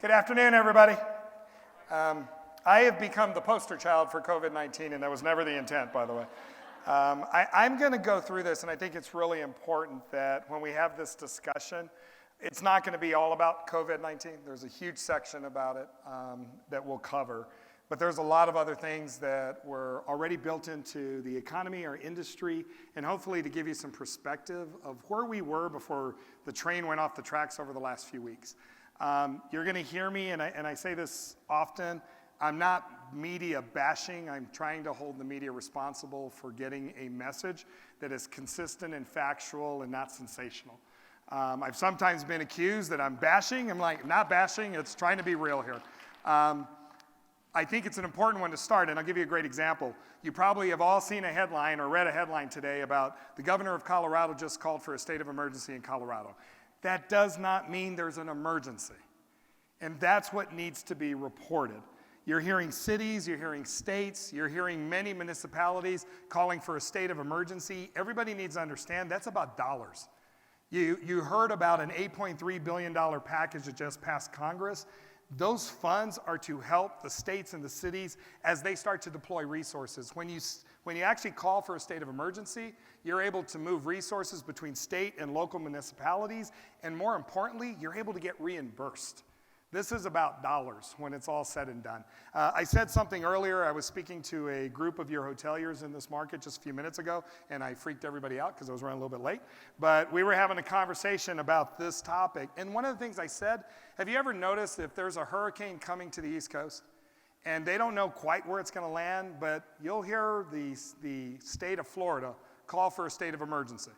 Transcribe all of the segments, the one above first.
Good afternoon, everybody. I have become the poster child for COVID-19, and that was never the intent, by the way. I'm going to go through this, and I think it's really important that when we have this discussion, it's not going to be all about COVID-19. There's a huge section about it that we'll cover. But there's a lot of other things that were already built into the economy, our industry, and hopefully to give you some perspective of where we were before the train went off the tracks over the last few weeks. You're going to hear me, and I say this often, I'm not media bashing. I'm trying to hold the media responsible for getting a message that is consistent and factual and not sensational. I've sometimes been accused that I'm bashing. I'm like, not bashing, it's trying to be real here. I think it's an important one to start, and I'll give you a great example. You probably have all seen a headline or read a headline today about the governor of Colorado just called for a state of emergency in Colorado. That does not mean there's an emergency, and that's what needs to be reported. You're hearing cities, you're hearing states, you're hearing many municipalities calling for a state of emergency. Everybody needs to understand that's about dollars. You heard about an $8.3 billion package that just passed Congress. Those funds are to help the states and the cities as they start to deploy resources. When you actually call for a state of emergency, you're able to move resources between state and local municipalities, and more importantly, you're able to get reimbursed. This is about dollars when it's all said and done. I said something earlier. I was speaking to a group of your hoteliers in this market just a few minutes ago, and I freaked everybody out because I was running a little bit late. But we were having a conversation about this topic. And one of the things I said, have you ever noticed if there's a hurricane coming to the East Coast, and they don't know quite where it's going to land, but you'll hear the state of Florida call for a state of emergency.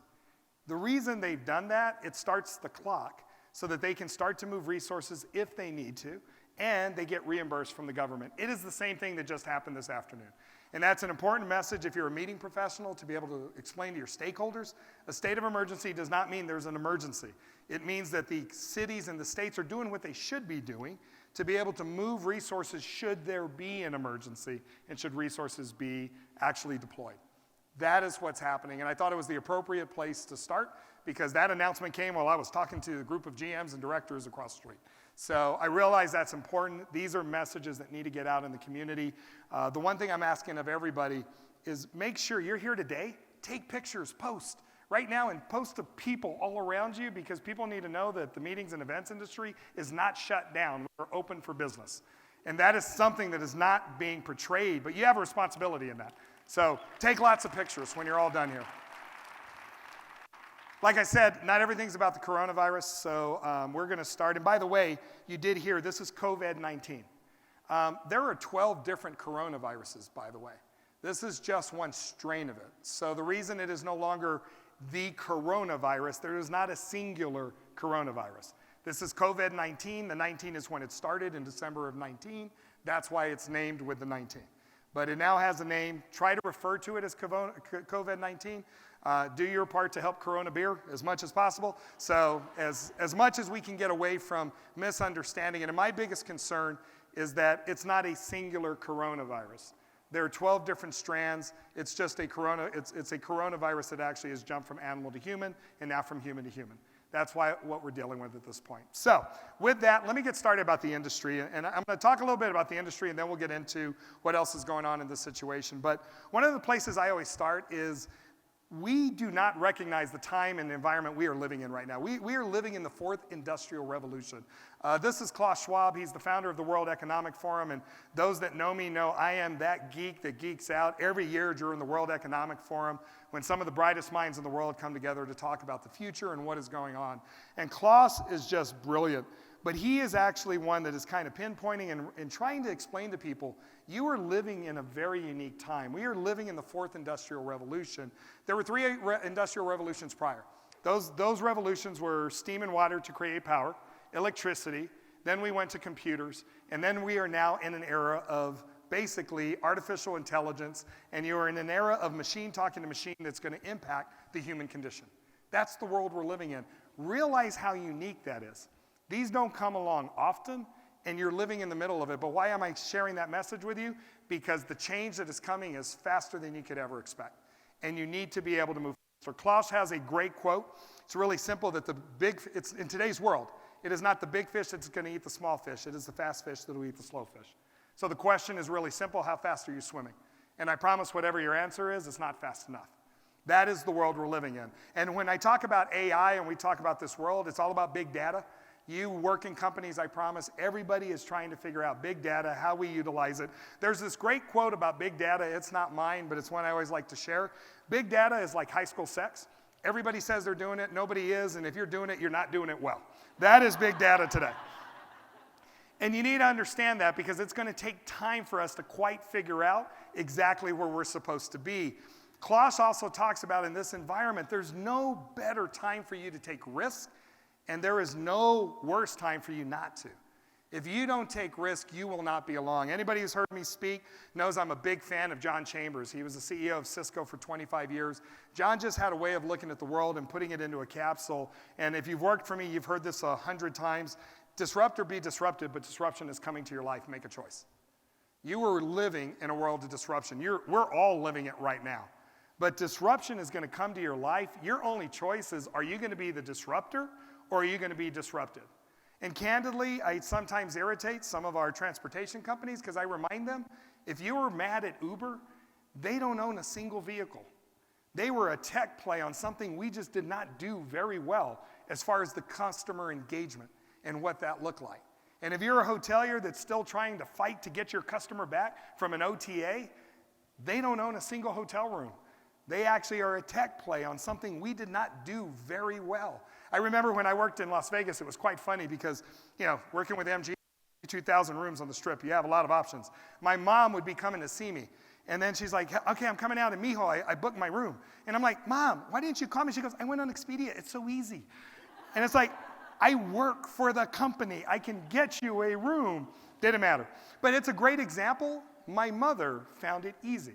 The reason they've done that, it starts the clock, so that they can start to move resources if they need to, and they get reimbursed from the government. It is the same thing that just happened this afternoon. And that's an important message if you're a meeting professional to be able to explain to your stakeholders. A state of emergency does not mean there's an emergency. It means that the cities and the states are doing what they should be doing to be able to move resources should there be an emergency and should resources be actually deployed. That is what's happening, and I thought it was the appropriate place to start because that announcement came while I was talking to a group of GMs and directors across the street. So I realize that's important. These are messages that need to get out in the community. The one thing I'm asking of everybody is make sure you're here today, take pictures, post right now, and post to people all around you because people need to know that the meetings and events industry is not shut down. We're open for business. And that is something that is not being portrayed, but you have a responsibility in that. So take lots of pictures when you're all done here. Like I said, not everything's about the coronavirus, so we're going to start. And by the way, you did hear, this is COVID-19. There are 12 different coronaviruses, by the way. This is just one strain of it. So the reason it is no longer the coronavirus, there is not a singular coronavirus. This is COVID-19. The 19 is when it started in December of 19. That's why it's named with the 19. But it now has a name. Try to refer to it as COVID-19. Do your part to help Corona beer as much as possible. So as much as we can get away from misunderstanding. And my biggest concern is that it's not a singular coronavirus. There are 12 different strands. It's just it's a coronavirus that actually has jumped from animal to human and now from human to human. That's what we're dealing with at this point. So with that, let me get started about the industry. And I'm going to talk a little bit about the industry, and then we'll get into what else is going on in this situation. But one of the places I always start is we do not recognize the time and the environment we are living in right now. We are living in the fourth industrial revolution. This is Klaus Schwab. He's the founder of the World Economic Forum. And those that know me know I am that geek that geeks out every year during the World Economic Forum when some of the brightest minds in the world come together to talk about the future and what is going on. And Klaus is just brilliant. But he is actually one that is kind of pinpointing and trying to explain to people, you are living in a very unique time. We are living in the fourth industrial revolution. There were three industrial revolutions prior. Those revolutions were steam and water to create power, electricity, then we went to computers, and then we are now in an era of basically artificial intelligence, and you are in an era of machine talking to machine that's going to impact the human condition. That's the world we're living in. Realize how unique that is. These don't come along often, and you're living in the middle of it. But why am I sharing that message with you? Because the change that is coming is faster than you could ever expect. And you need to be able to move. So Klaus has a great quote. It's really simple that it's in today's world, It is not the big fish that's going to eat the small fish. It is the fast fish that will eat the slow fish. So the question is really simple. How fast are you swimming? And I promise whatever your answer is, it's not fast enough. That is the world we're living in. And when I talk about AI and we talk about this world, it's all about big data. You work in companies, I promise, everybody is trying to figure out big data, how we utilize it. There's this great quote about big data. It's not mine, but it's one I always like to share. Big data is like high school sex. Everybody says they're doing it, nobody is, and if you're doing it, you're not doing it well. That is big data today. And you need to understand that because it's going to take time for us to quite figure out exactly where we're supposed to be. Klaus also talks about in this environment, there's no better time for you to take risks, and there is no worse time for you not to. If you don't take risk, you will not be along. Anybody who's heard me speak knows I'm a big fan of John Chambers. He was the CEO of Cisco for 25 years. John just had a way of looking at the world and putting it into a capsule. And if you've worked for me, you've heard this 100 times. Disrupt or be disrupted, but disruption is coming to your life. Make a choice. You are living in a world of disruption. We're all living it right now. But disruption is going to come to your life. Your only choice is, are you going to be the disruptor or are you going to be disrupted? And candidly, I sometimes irritate some of our transportation companies because I remind them, if you were mad at Uber, they don't own a single vehicle. They were a tech play on something we just did not do very well as far as the customer engagement and what that looked like. And if you're a hotelier that's still trying to fight to get your customer back from an OTA, they don't own a single hotel room. They actually are a tech play on something we did not do very well. I remember when I worked in Las Vegas, it was quite funny because, working with MG, 2,000 rooms on the Strip, you have a lot of options. My mom would be coming to see me. And then she's like, okay, I'm coming out in Mijo. I booked my room. And I'm like, Mom, why didn't you call me? She goes, I went on Expedia. It's so easy. And it's like, I work for the company. I can get you a room. Didn't matter. But it's a great example. My mother found it easy.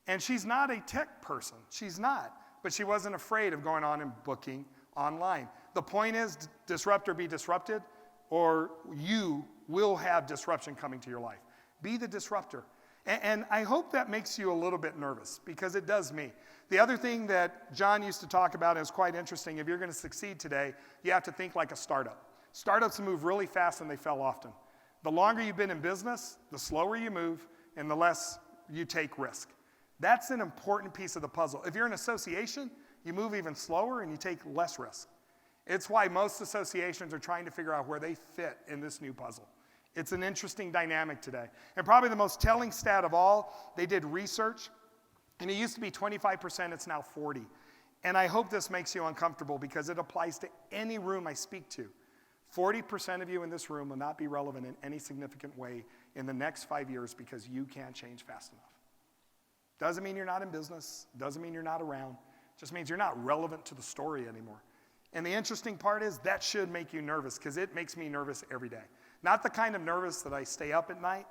And she's not a tech person. She's not. But she wasn't afraid of going on and booking online. The point is, disrupt or be disrupted, or you will have disruption coming to your life. Be the disruptor. And I hope that makes you a little bit nervous, because it does me. The other thing that John used to talk about is quite interesting. If you're going to succeed today, you have to think like a startup. Startups move really fast and they fail often. The longer you've been in business, the slower you move and the less you take risk. That's an important piece of the puzzle. If you're an association, you move even slower and you take less risk. It's why most associations are trying to figure out where they fit in this new puzzle. It's an interesting dynamic today. And probably the most telling stat of all, they did research, and it used to be 25%, it's now 40%. And I hope this makes you uncomfortable because it applies to any room I speak to. 40% of you in this room will not be relevant in any significant way in the next 5 years because you can't change fast enough. Doesn't mean you're not in business, doesn't mean you're not around, just means you're not relevant to the story anymore. And the interesting part is that should make you nervous because it makes me nervous every day. Not the kind of nervous that I stay up at night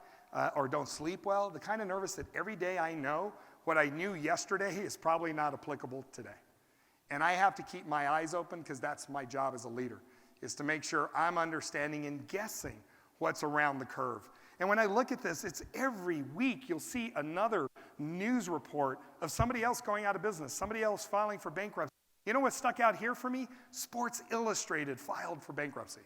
or don't sleep well, the kind of nervous that every day I know what I knew yesterday is probably not applicable today. And I have to keep my eyes open because that's my job as a leader, is to make sure I'm understanding and guessing what's around the curve. And when I look at this, it's every week you'll see another news report of somebody else going out of business, somebody else filing for bankruptcy. You know what stuck out here for me? Sports Illustrated filed for bankruptcy.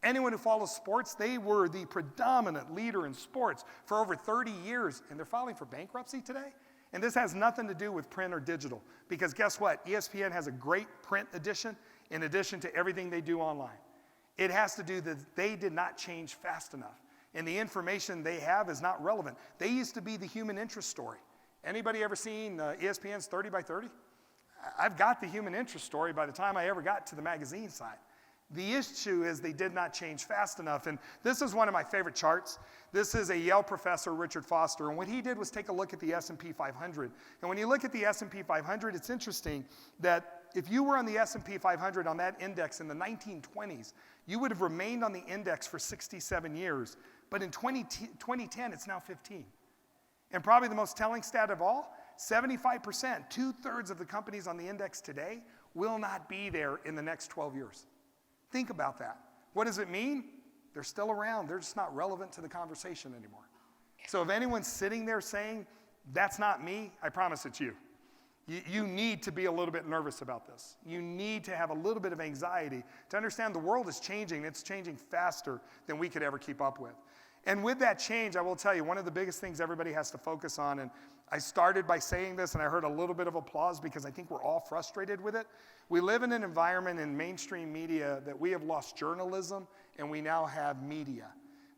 Anyone who follows sports, they were the predominant leader in sports for over 30 years, and they're filing for bankruptcy today? And this has nothing to do with print or digital, because guess what? ESPN has a great print edition in addition to everything they do online. It has to do that they did not change fast enough, and the information they have is not relevant. They used to be the human interest story. Anybody ever seen ESPN's 30 by 30? I've got the human interest story by the time I ever got to the magazine side. The issue is they did not change fast enough. And this is one of my favorite charts. This is a Yale professor, Richard Foster. And what he did was take a look at the S&P 500. And when you look at the S&P 500, it's interesting that if you were on the S&P 500 on that index in the 1920s, you would have remained on the index for 67 years. But in 2010, it's now 15. And probably the most telling stat of all, 75%, 2/3 of the companies on the index today will not be there in the next 12 years. Think about that. What does it mean? They're still around. They're just not relevant to the conversation anymore. So if anyone's sitting there saying, that's not me, I promise it's you. You need to be a little bit nervous about this. You need to have a little bit of anxiety to understand the world is changing. It's changing faster than we could ever keep up with. And with that change, I will tell you, one of the biggest things everybody has to focus on, and I started by saying this, and I heard a little bit of applause because I think we're all frustrated with it. We live in an environment in mainstream media that we have lost journalism, and we now have media.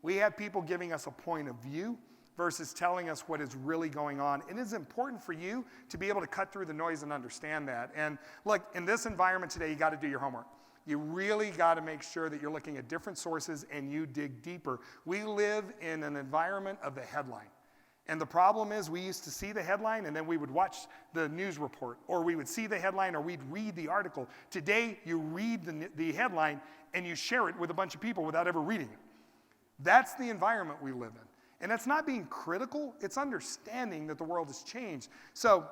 We have people giving us a point of view versus telling us what is really going on. It is important for you to be able to cut through the noise and understand that. And look, in this environment today, you got to do your homework. You really got to make sure that you're looking at different sources and you dig deeper. We live in an environment of the headline. And the problem is we used to see the headline and then we would watch the news report, or we would see the headline or we'd read the article. Today, you read the headline and you share it with a bunch of people without ever reading it. That's the environment we live in. And it's not being critical, it's understanding that the world has changed. So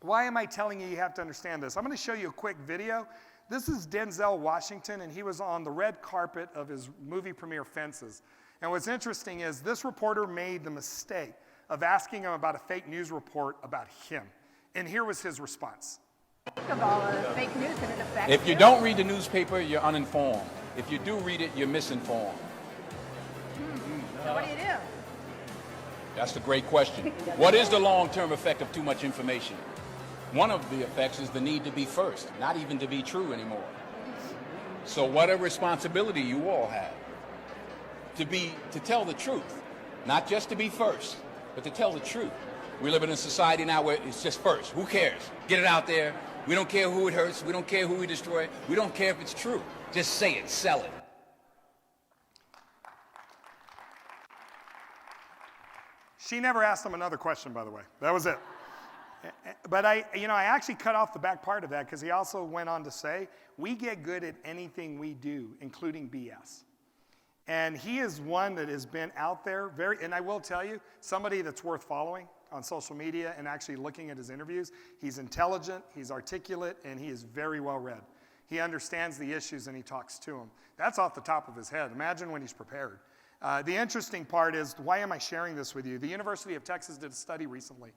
why am I telling you have to understand this? I'm going to show you a quick video. This is Denzel Washington, and he was on the red carpet of his movie premiere, Fences. And what's interesting is this reporter made the mistake of asking him about a fake news report about him. And here was his response. Of all fake news, and it affects If you don't read the newspaper, you're uninformed. If you do read it, you're misinformed. So what do you do? That's a great question. What is the long-term effect of too much information? One of the effects is the need to be first, not even to be true anymore. So what a responsibility you all have to tell the truth, not just to be first, but to tell the truth. We live in a society now where it's just first. Who cares? Get it out there. We don't care who it hurts. We don't care who we destroy. We don't care if it's true. Just say it, sell it. She never asked him another question, by the way. That was it. But I actually cut off the back part of that because he also went on to say, we get good at anything we do, including BS. And he is one that has been out there and I will tell you, somebody that's worth following on social media and actually looking at his interviews. He's intelligent, he's articulate, and he is very well read. He understands the issues and he talks to them. That's off the top of his head. Imagine when he's prepared. The interesting part is, why am I sharing this with you? The University of Texas did a study recently.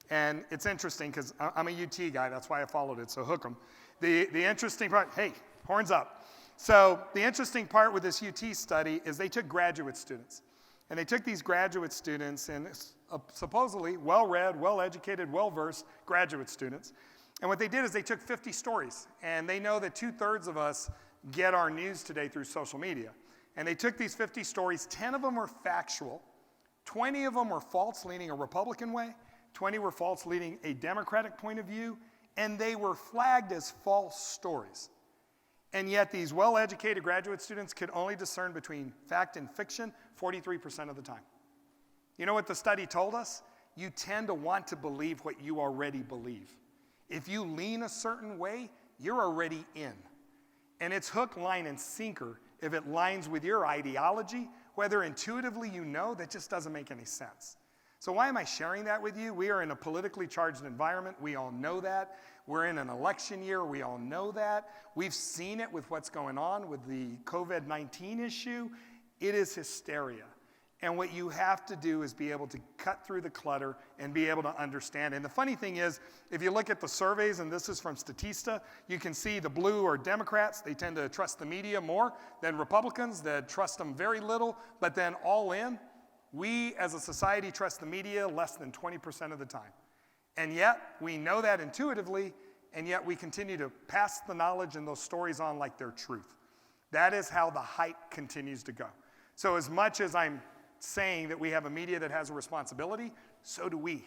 And it's interesting because I'm a UT guy, that's why I followed it, so hook 'em. The interesting part, hey, horns up. So the interesting part with this UT study is they took graduate students. And they took these graduate students and supposedly well-read, well-educated, well-versed graduate students. And what they did is they took 50 stories. And they know that 2/3 of us get our news today through social media. And they took these 50 stories, 10 of them were factual, 20 of them were false, leaning a Republican way, 20 were false, leaning a Democratic point of view, and they were flagged as false stories. And yet these well-educated graduate students could only discern between fact and fiction 43% of the time. You know what the study told us? You tend to want to believe what you already believe. If you lean a certain way, you're already in. And it's hook, line, and sinker if it lines with your ideology, whether intuitively you know, that just doesn't make any sense. So why am I sharing that with you? We are in a politically charged environment. We all know that. We're in an election year. We all know that. We've seen it with what's going on with the COVID-19 issue. It is hysteria. And what you have to do is be able to cut through the clutter and be able to understand. And the funny thing is, if you look at the surveys, and this is from Statista, you can see the blue are Democrats. They tend to trust the media more than Republicans that trust them very little. But then all in, we as a society trust the media less than 20% of the time. And yet, we know that intuitively, and yet we continue to pass the knowledge and those stories on like they're truth. That is how the hype continues to go. So as much as I'm saying that we have a media that has a responsibility, so do we.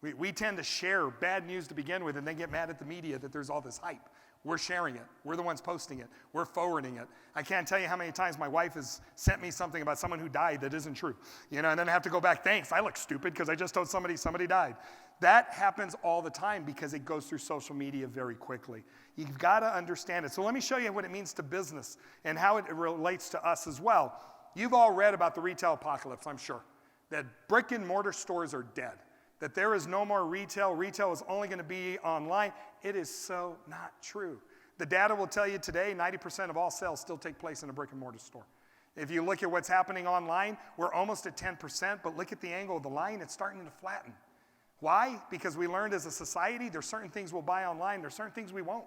We tend to share bad news to begin with and then get mad at the media that there's all this hype. We're sharing it. We're the ones posting it. We're forwarding it. I can't tell you how many times my wife has sent me something about someone who died that isn't true. And then I have to go back, thanks, I look stupid because I just told somebody died. That happens all the time because it goes through social media very quickly. You've got to understand it. So let me show you what it means to business and how it relates to us as well. You've all read about the retail apocalypse, I'm sure, that brick and mortar stores are dead, that there is no more retail. Retail is only going to be online. It is so not true. The data will tell you today 90% of all sales still take place in a brick and mortar store. If you look at what's happening online, we're almost at 10%, but look at the angle of the line, it's starting to flatten. Why? Because we learned as a society there's certain things we'll buy online, there's certain things we won't.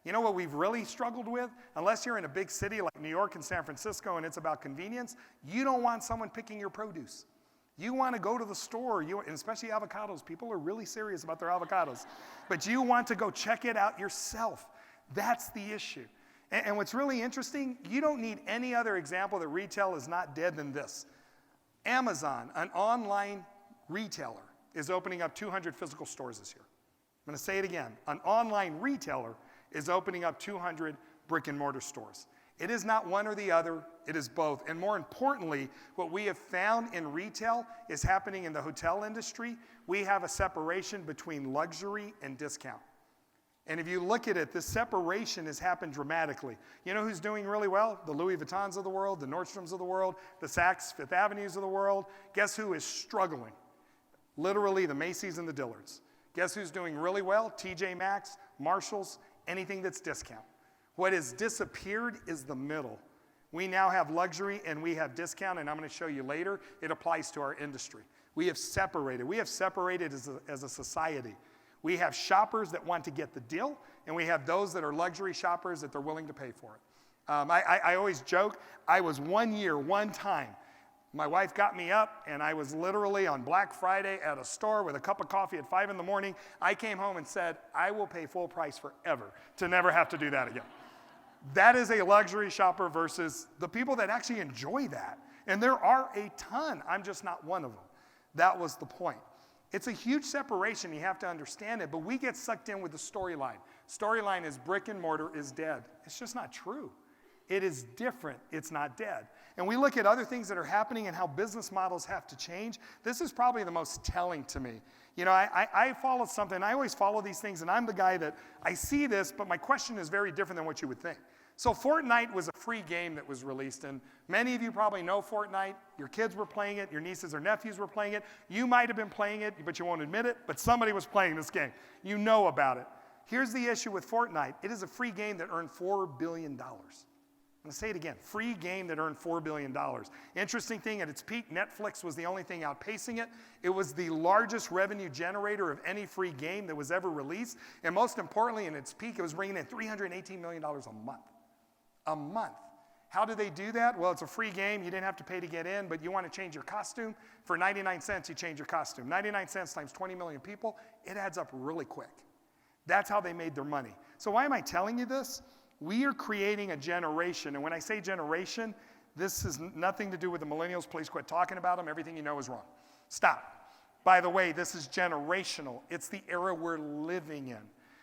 You know what we've really struggled with? Unless you're in a big city like New York and San Francisco and it's about convenience, you don't want someone picking your produce. You want to go to the store, and especially avocados. People are really serious about their avocados. But you want to go check it out yourself. That's the issue. And what's really interesting, you don't need any other example that retail is not dead than this. Amazon, an online retailer, is opening up 200 physical stores this year. I'm going to say it again. An online retailer is opening up 200 brick and mortar stores. It is not one or the other, it is both. And more importantly, what we have found in retail is happening in the hotel industry. We have a separation between luxury and discount. And if you look at it, this separation has happened dramatically. You know who's doing really well? The Louis Vuittons of the world, the Nordstroms of the world, the Saks Fifth Avenues of the world. Guess who is struggling? Literally the Macy's and the Dillards. Guess who's doing really well? TJ Maxx, Marshalls, anything that's discount. What has disappeared is the middle. We now have luxury and we have discount, and I'm going to show you later, it applies to our industry. We have separated. We have separated as a society. We have shoppers that want to get the deal, and we have those that are luxury shoppers that they're willing to pay for it. I always joke, I was one time, my wife got me up, and I was literally on Black Friday at a store with a cup of coffee at 5 in the morning. I came home and said, I will pay full price forever to never have to do that again. That is a luxury shopper versus the people that actually enjoy that. And there are a ton. I'm just not one of them. That was the point. It's a huge separation. You have to understand it. But we get sucked in with the storyline. Storyline is brick and mortar is dead. It's just not true. It is different. It's not dead. And we look at other things that are happening and how business models have to change. This is probably the most telling to me. You know, I follow something. I always follow these things, and I'm the guy that I see this, but my question is very different than what you would think. So Fortnite was a free game that was released, and many of you probably know Fortnite. Your kids were playing it. Your nieces or nephews were playing it. You might have been playing it, but you won't admit it, but somebody was playing this game. You know about it. Here's the issue with Fortnite. It is a free game that earned $4 billion. I'm going to say it again, free game that earned $4 billion. Interesting thing, at its peak, Netflix was the only thing outpacing it. It was the largest revenue generator of any free game that was ever released. And most importantly, in its peak, it was bringing in $318 million a month. A month. How do they do that? Well, it's a free game. You didn't have to pay to get in, but you want to change your costume. For 99 cents, you change your costume. 99 cents times 20 million people, it adds up really quick. That's how they made their money. So why am I telling you this? We are creating a generation, and when I say generation, this has nothing to do with the millennials. Please quit talking about them. Everything you know is wrong. Stop. By the way, this is generational. It's the era we're living in.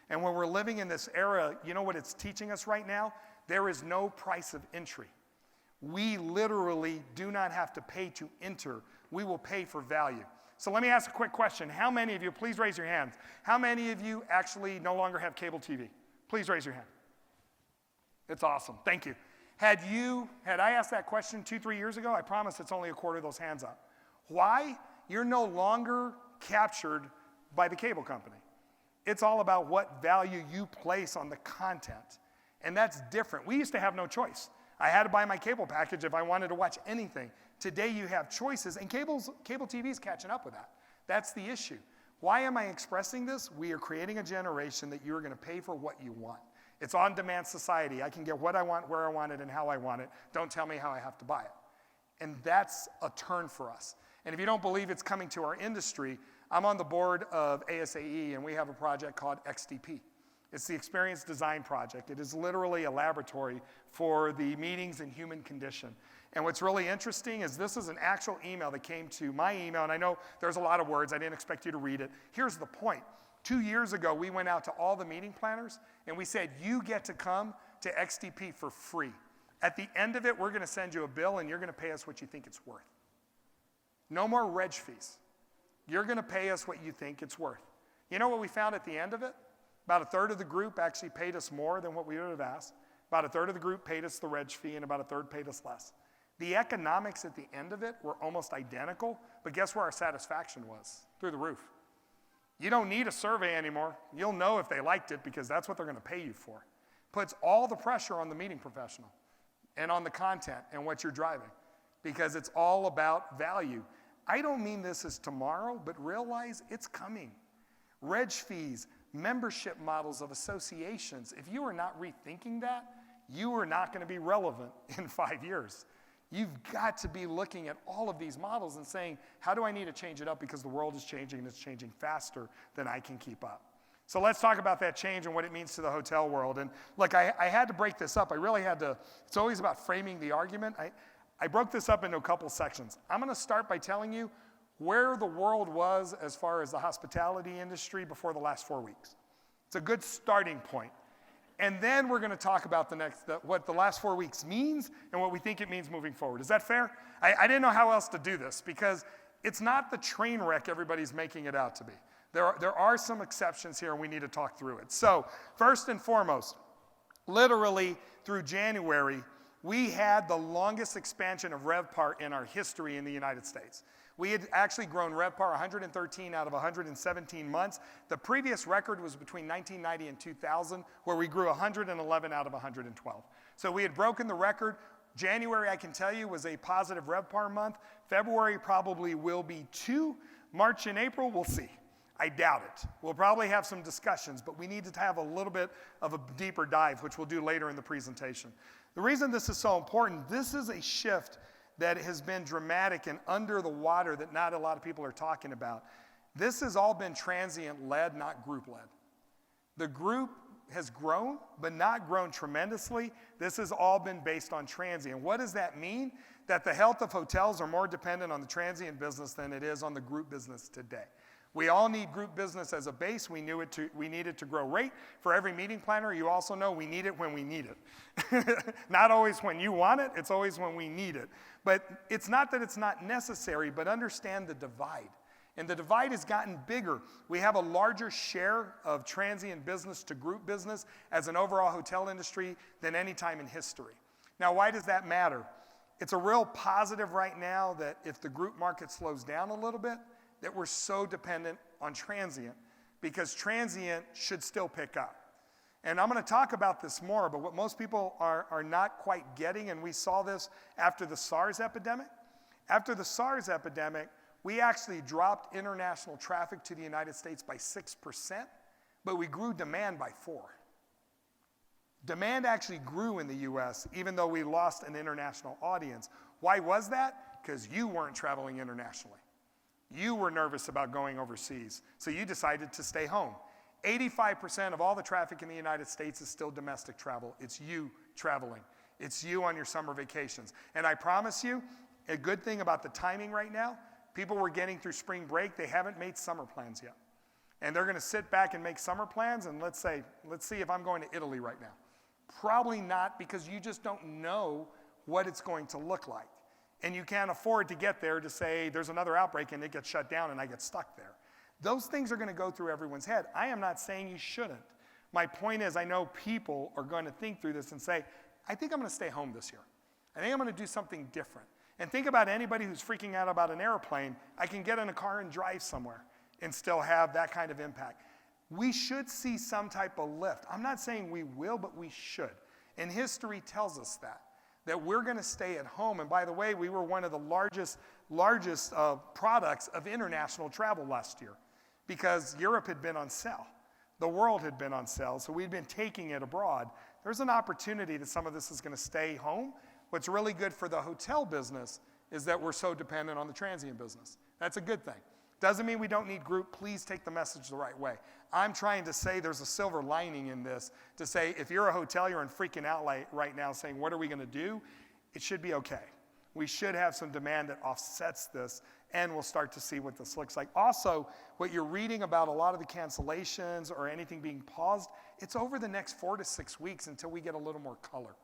And when we're living in this era, you know what it's teaching us right now? There is no price of entry. We literally do not have to pay to enter. We will pay for value. So let me ask a quick question. How many of you, please raise your hands, how many of you actually no longer have cable TV? Please raise your hand. It's awesome. Thank you. Had I asked that question 2-3 years ago, I promise it's only a quarter of those hands up. Why? You're no longer captured by the cable company. It's all about what value you place on the content. And that's different. We used to have no choice. I had to buy my cable package if I wanted to watch anything. Today you have choices, and cable TV is catching up with that. That's the issue. Why am I expressing this? We are creating a generation that you are going to pay for what you want. It's on-demand society. I can get what I want, where I want it, and how I want it. Don't tell me how I have to buy it. And that's a turn for us. And if you don't believe it's coming to our industry, I'm on the board of ASAE, and we have a project called XDP. It's the Experience Design Project. It is literally a laboratory for the meetings in human condition. And what's really interesting is this is an actual email that came to my email, and I know there's a lot of words. I didn't expect you to read it. Here's the point. 2 years ago, we went out to all the meeting planners, and we said, you get to come to XDP for free. At the end of it, we're going to send you a bill, and you're going to pay us what you think it's worth. No more reg fees. You're going to pay us what you think it's worth. You know what we found at the end of it? About a third of the group actually paid us more than what we would have asked. About a third of the group paid us the reg fee, and about a third paid us less. The economics at the end of it were almost identical, but guess where our satisfaction was? Through the roof. You don't need a survey anymore. You'll know if they liked it because that's what they're going to pay you for. Puts all the pressure on the meeting professional and on the content and what you're driving because it's all about value. I don't mean this as tomorrow, but realize it's coming. Reg fees, membership models of associations. If you are not rethinking that, you are not going to be relevant in 5 years. You've got to be looking at all of these models and saying, how do I need to change it up because the world is changing and it's changing faster than I can keep up. So let's talk about that change and what it means to the hotel world. And look, I had to break this up. I really had to. It's always about framing the argument. I broke this up into a couple sections. I'm going to start by telling you where the world was as far as the hospitality industry before the last 4 weeks. It's a good starting point. And then we're going to talk about what the last 4 weeks means and what we think it means moving forward. Is that fair? I didn't know how else to do this because it's not the train wreck everybody's making it out to be. There are some exceptions here and we need to talk through it. So first and foremost, literally through January, we had the longest expansion of RevPAR in our history in the United States. We had actually grown RevPAR 113 out of 117 months. The previous record was between 1990 and 2000, where we grew 111 out of 112. So we had broken the record. January, I can tell you, was a positive RevPAR month. February probably will be too. March and April, we'll see. I doubt it. We'll probably have some discussions, but we need to have a little bit of a deeper dive, which we'll do later in the presentation. The reason this is so important, this is a shift that has been dramatic and under the water that not a lot of people are talking about. This has all been transient-led, not group-led. The group has grown, but not grown tremendously. This has all been based on transient. What does that mean? That the health of hotels are more dependent on the transient business than it is on the group business today. We all need group business as a base. We need it to grow rate. For every meeting planner, you also know we need it when we need it. Not always when you want it, it's always when we need it. But it's not that it's not necessary, but understand the divide. And the divide has gotten bigger. We have a larger share of transient business to group business as an overall hotel industry than any time in history. Now, why does that matter? It's a real positive right now that if the group market slows down a little bit, that we're so dependent on transient, because transient should still pick up. And I'm going to talk about this more, but what most people are not quite getting, and we saw this after the SARS epidemic. After the SARS epidemic, we actually dropped international traffic to the United States by 6%, but we grew demand by 4%. Demand actually grew in the US, even though we lost an international audience. Why was that? Because you weren't traveling internationally. You were nervous about going overseas, so you decided to stay home. 85% of all the traffic in the United States is still domestic travel. It's you traveling. It's you on your summer vacations. And I promise you, a good thing about the timing right now, people were getting through spring break, they haven't made summer plans yet. And they're going to sit back and make summer plans, and let's see if I'm going to Italy right now. Probably not, because you just don't know what it's going to look like. And you can't afford to get there to say there's another outbreak and it gets shut down and I get stuck there. Those things are going to go through everyone's head. I am not saying you shouldn't. My point is, I know people are going to think through this and say, I think I'm going to stay home this year. I think I'm going to do something different. And think about anybody who's freaking out about an airplane. I can get in a car and drive somewhere and still have that kind of impact. We should see some type of lift. I'm not saying we will, but we should. And history tells us that we're going to stay at home. And by the way, we were one of the largest products of international travel last year because Europe had been on sale. The world had been on sale, so we'd been taking it abroad. There's an opportunity that some of this is going to stay home. What's really good for the hotel business is that we're so dependent on the transient business. That's a good thing. Doesn't mean we don't need group. Please take the message the right way. I'm trying to say there's a silver lining in this to say if you're a hotelier and freaking out right now saying, what are we going to do? It should be okay. We should have some demand that offsets this, and we'll start to see what this looks like. Also, what you're reading about a lot of the cancellations or anything being paused, it's over the next 4 to 6 weeks until we get a little more color.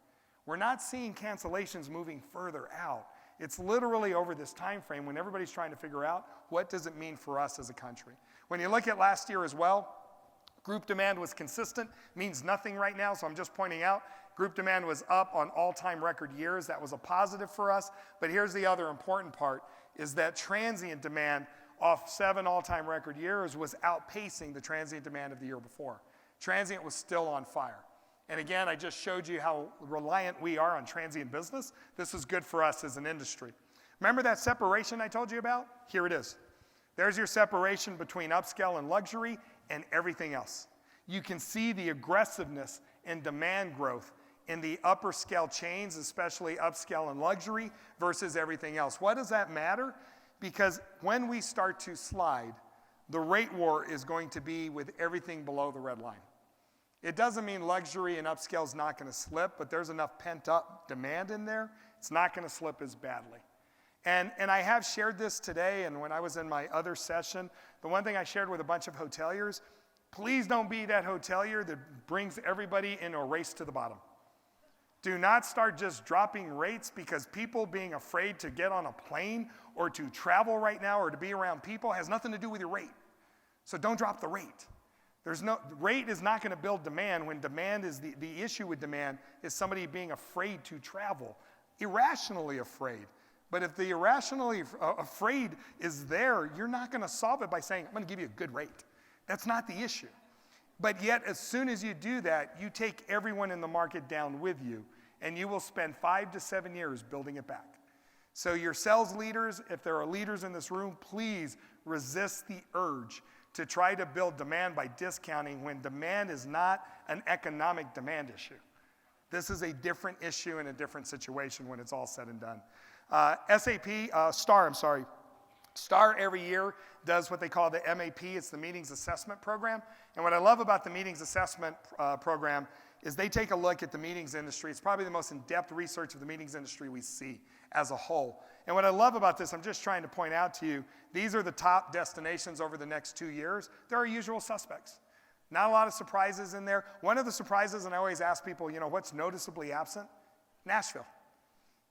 We're not seeing cancellations moving further out. It's literally over this time frame when everybody's trying to figure out what does it mean for us as a country. When you look at last year as well, group demand was consistent, means nothing right now, so I'm just pointing out, group demand was up on all-time record years. That was a positive for us. But here's the other important part, is that transient demand off 7 all-time record years was outpacing the transient demand of the year before. Transient was still on fire. And again, I just showed you how reliant we are on transient business. This is good for us as an industry. Remember that separation I told you about? Here it is. There's your separation between upscale and luxury and everything else. You can see the aggressiveness and demand growth in the upper scale chains, especially upscale and luxury, versus everything else. Why does that matter? Because when we start to slide, the rate war is going to be with everything below the red line. It doesn't mean luxury and upscale is not going to slip, but there's enough pent-up demand in there, it's not going to slip as badly. And I have shared this today, and when I was in my other session, the one thing I shared with a bunch of hoteliers, please don't be that hotelier that brings everybody in a race to the bottom. Do not start just dropping rates because people being afraid to get on a plane or to travel right now or to be around people has nothing to do with your rate. So don't drop the rate. Rate is not going to build demand when demand is the issue with demand is somebody being afraid to travel, irrationally afraid. But if the irrationally afraid is there, you're not going to solve it by saying, I'm going to give you a good rate. That's not the issue. But yet, as soon as you do that, you take everyone in the market down with you, and you will spend 5 to 7 years building it back. So your sales leaders, if there are leaders in this room, please resist the urge to try to build demand by discounting when demand is not an economic demand issue. This is a different issue and a different situation when it's all said and done. STAR every year does what they call the MAP. It's the Meetings Assessment Program. And what I love about the Meetings Assessment Program is they take a look at the meetings industry. It's probably the most in-depth research of the meetings industry we see as a whole. And what I love about this, I'm just trying to point out to you, these are the top destinations over the next 2 years. There are usual suspects. Not a lot of surprises in there. One of the surprises, and I always ask people, what's noticeably absent? Nashville.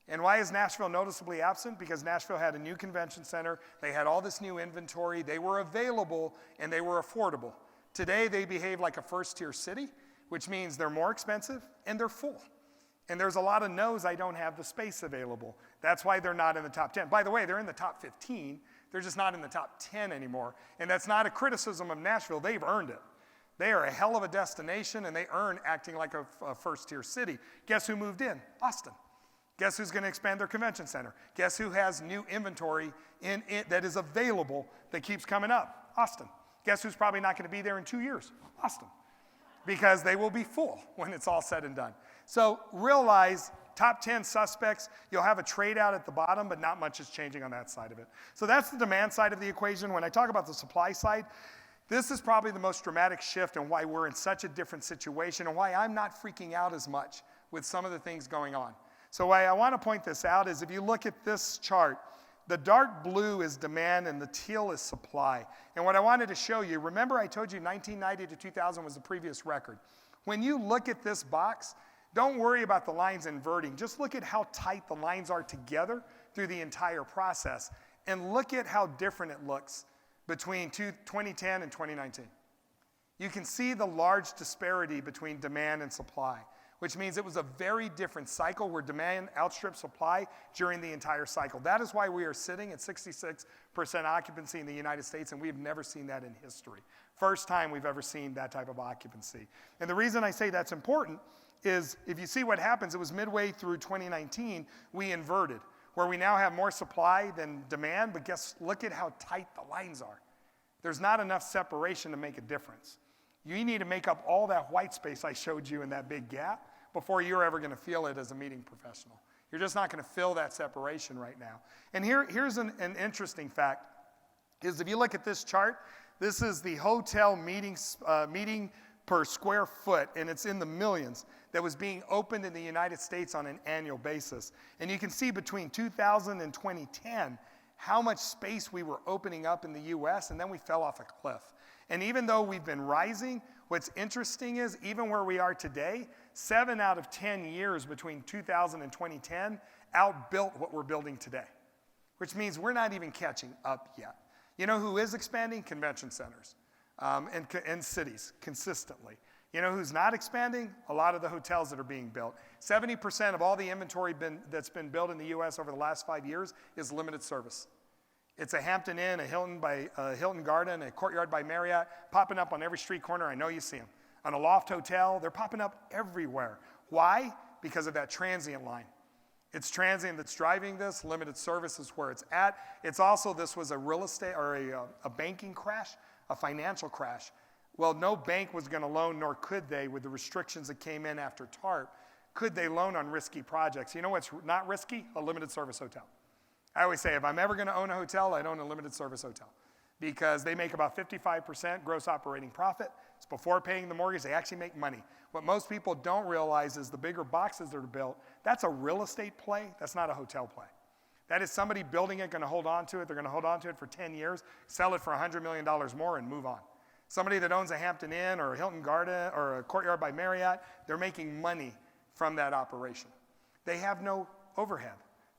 And why is Nashville noticeably absent? Because Nashville had a new convention center. They had all this new inventory. They were available, and they were affordable. Today, they behave like a first-tier city, which means they're more expensive, and they're full. And there's a lot of no's, I don't have the space available. That's why they're not in the top 10. By the way, they're in the top 15. They're just not in the top 10 anymore. And that's not a criticism of Nashville. They've earned it. They are a hell of a destination, and they earn acting like a first-tier city. Guess who moved in? Austin. Guess who's going to expand their convention center? Guess who has new inventory in it that is available that keeps coming up? Austin. Guess who's probably not going to be there in 2 years? Austin. Because they will be full when it's all said and done. So realize top 10 suspects, you'll have a trade out at the bottom, but not much is changing on that side of it. So that's the demand side of the equation. When I talk about the supply side, this is probably the most dramatic shift and why we're in such a different situation and why I'm not freaking out as much with some of the things going on. So why I want to point this out is if you look at this chart, the dark blue is demand and the teal is supply. And what I wanted to show you, remember I told you 1990 to 2000 was the previous record. When you look at this box, don't worry about the lines inverting. Just look at how tight the lines are together through the entire process. And look at how different it looks between 2010 and 2019. You can see the large disparity between demand and supply, which means it was a very different cycle where demand outstripped supply during the entire cycle. That is why we are sitting at 66% occupancy in the United States, and we have never seen that in history. First time we've ever seen that type of occupancy. And the reason I say that's important is if you see what happens, it was midway through 2019, we inverted, where we now have more supply than demand, but look at how tight the lines are. There's not enough separation to make a difference. You need to make up all that white space I showed you in that big gap before you're ever going to feel it as a meeting professional. You're just not going to feel that separation right now. And here's an interesting fact, is if you look at this chart, this is the hotel meeting per square foot, and it's in the millions, that was being opened in the United States on an annual basis. And you can see between 2000 and 2010 how much space we were opening up in the US, and then we fell off a cliff. And even though we've been rising, what's interesting is even where we are today, 7 out of 10 years between 2000 and 2010 outbuilt what we're building today, which means we're not even catching up yet. You know who is expanding? Convention centers and cities consistently. You know who's not expanding? A lot of the hotels that are being built. 70% of all the inventory that's been built in the US over the last 5 years is limited service. It's a Hampton Inn, a Hilton Garden, a Courtyard by Marriott, popping up on every street corner. I know you see them. On a loft hotel, they're popping up everywhere. Why? Because of that transient line. It's transient that's driving this. Limited service is where it's at. It's also, this was a real estate or a banking crash, a financial crash. Well, no bank was going to loan, nor could they, with the restrictions that came in after TARP. Could they loan on risky projects? You know what's not risky? A limited service hotel. I always say, if I'm ever going to own a hotel, I'd own a limited service hotel, because they make about 55% gross operating profit. It's before paying the mortgage. They actually make money. What most people don't realize is the bigger boxes that are built, that's a real estate play. That's not a hotel play. That is somebody building it, going to hold on to it. They're going to hold on to it for 10 years, sell it for $100 million more, and move on. Somebody that owns a Hampton Inn or a Hilton Garden or a Courtyard by Marriott, they're making money from that operation. They have no overhead.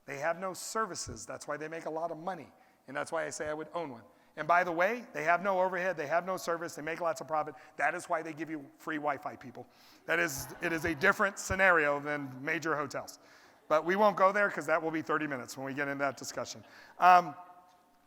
They have no services. That's why they make a lot of money. And that's why I say I would own one. And by the way, they have no overhead, they have no service, they make lots of profit. That is why they give you free Wi-Fi, people. It is a different scenario than major hotels. But we won't go there because that will be 30 minutes when we get into that discussion. I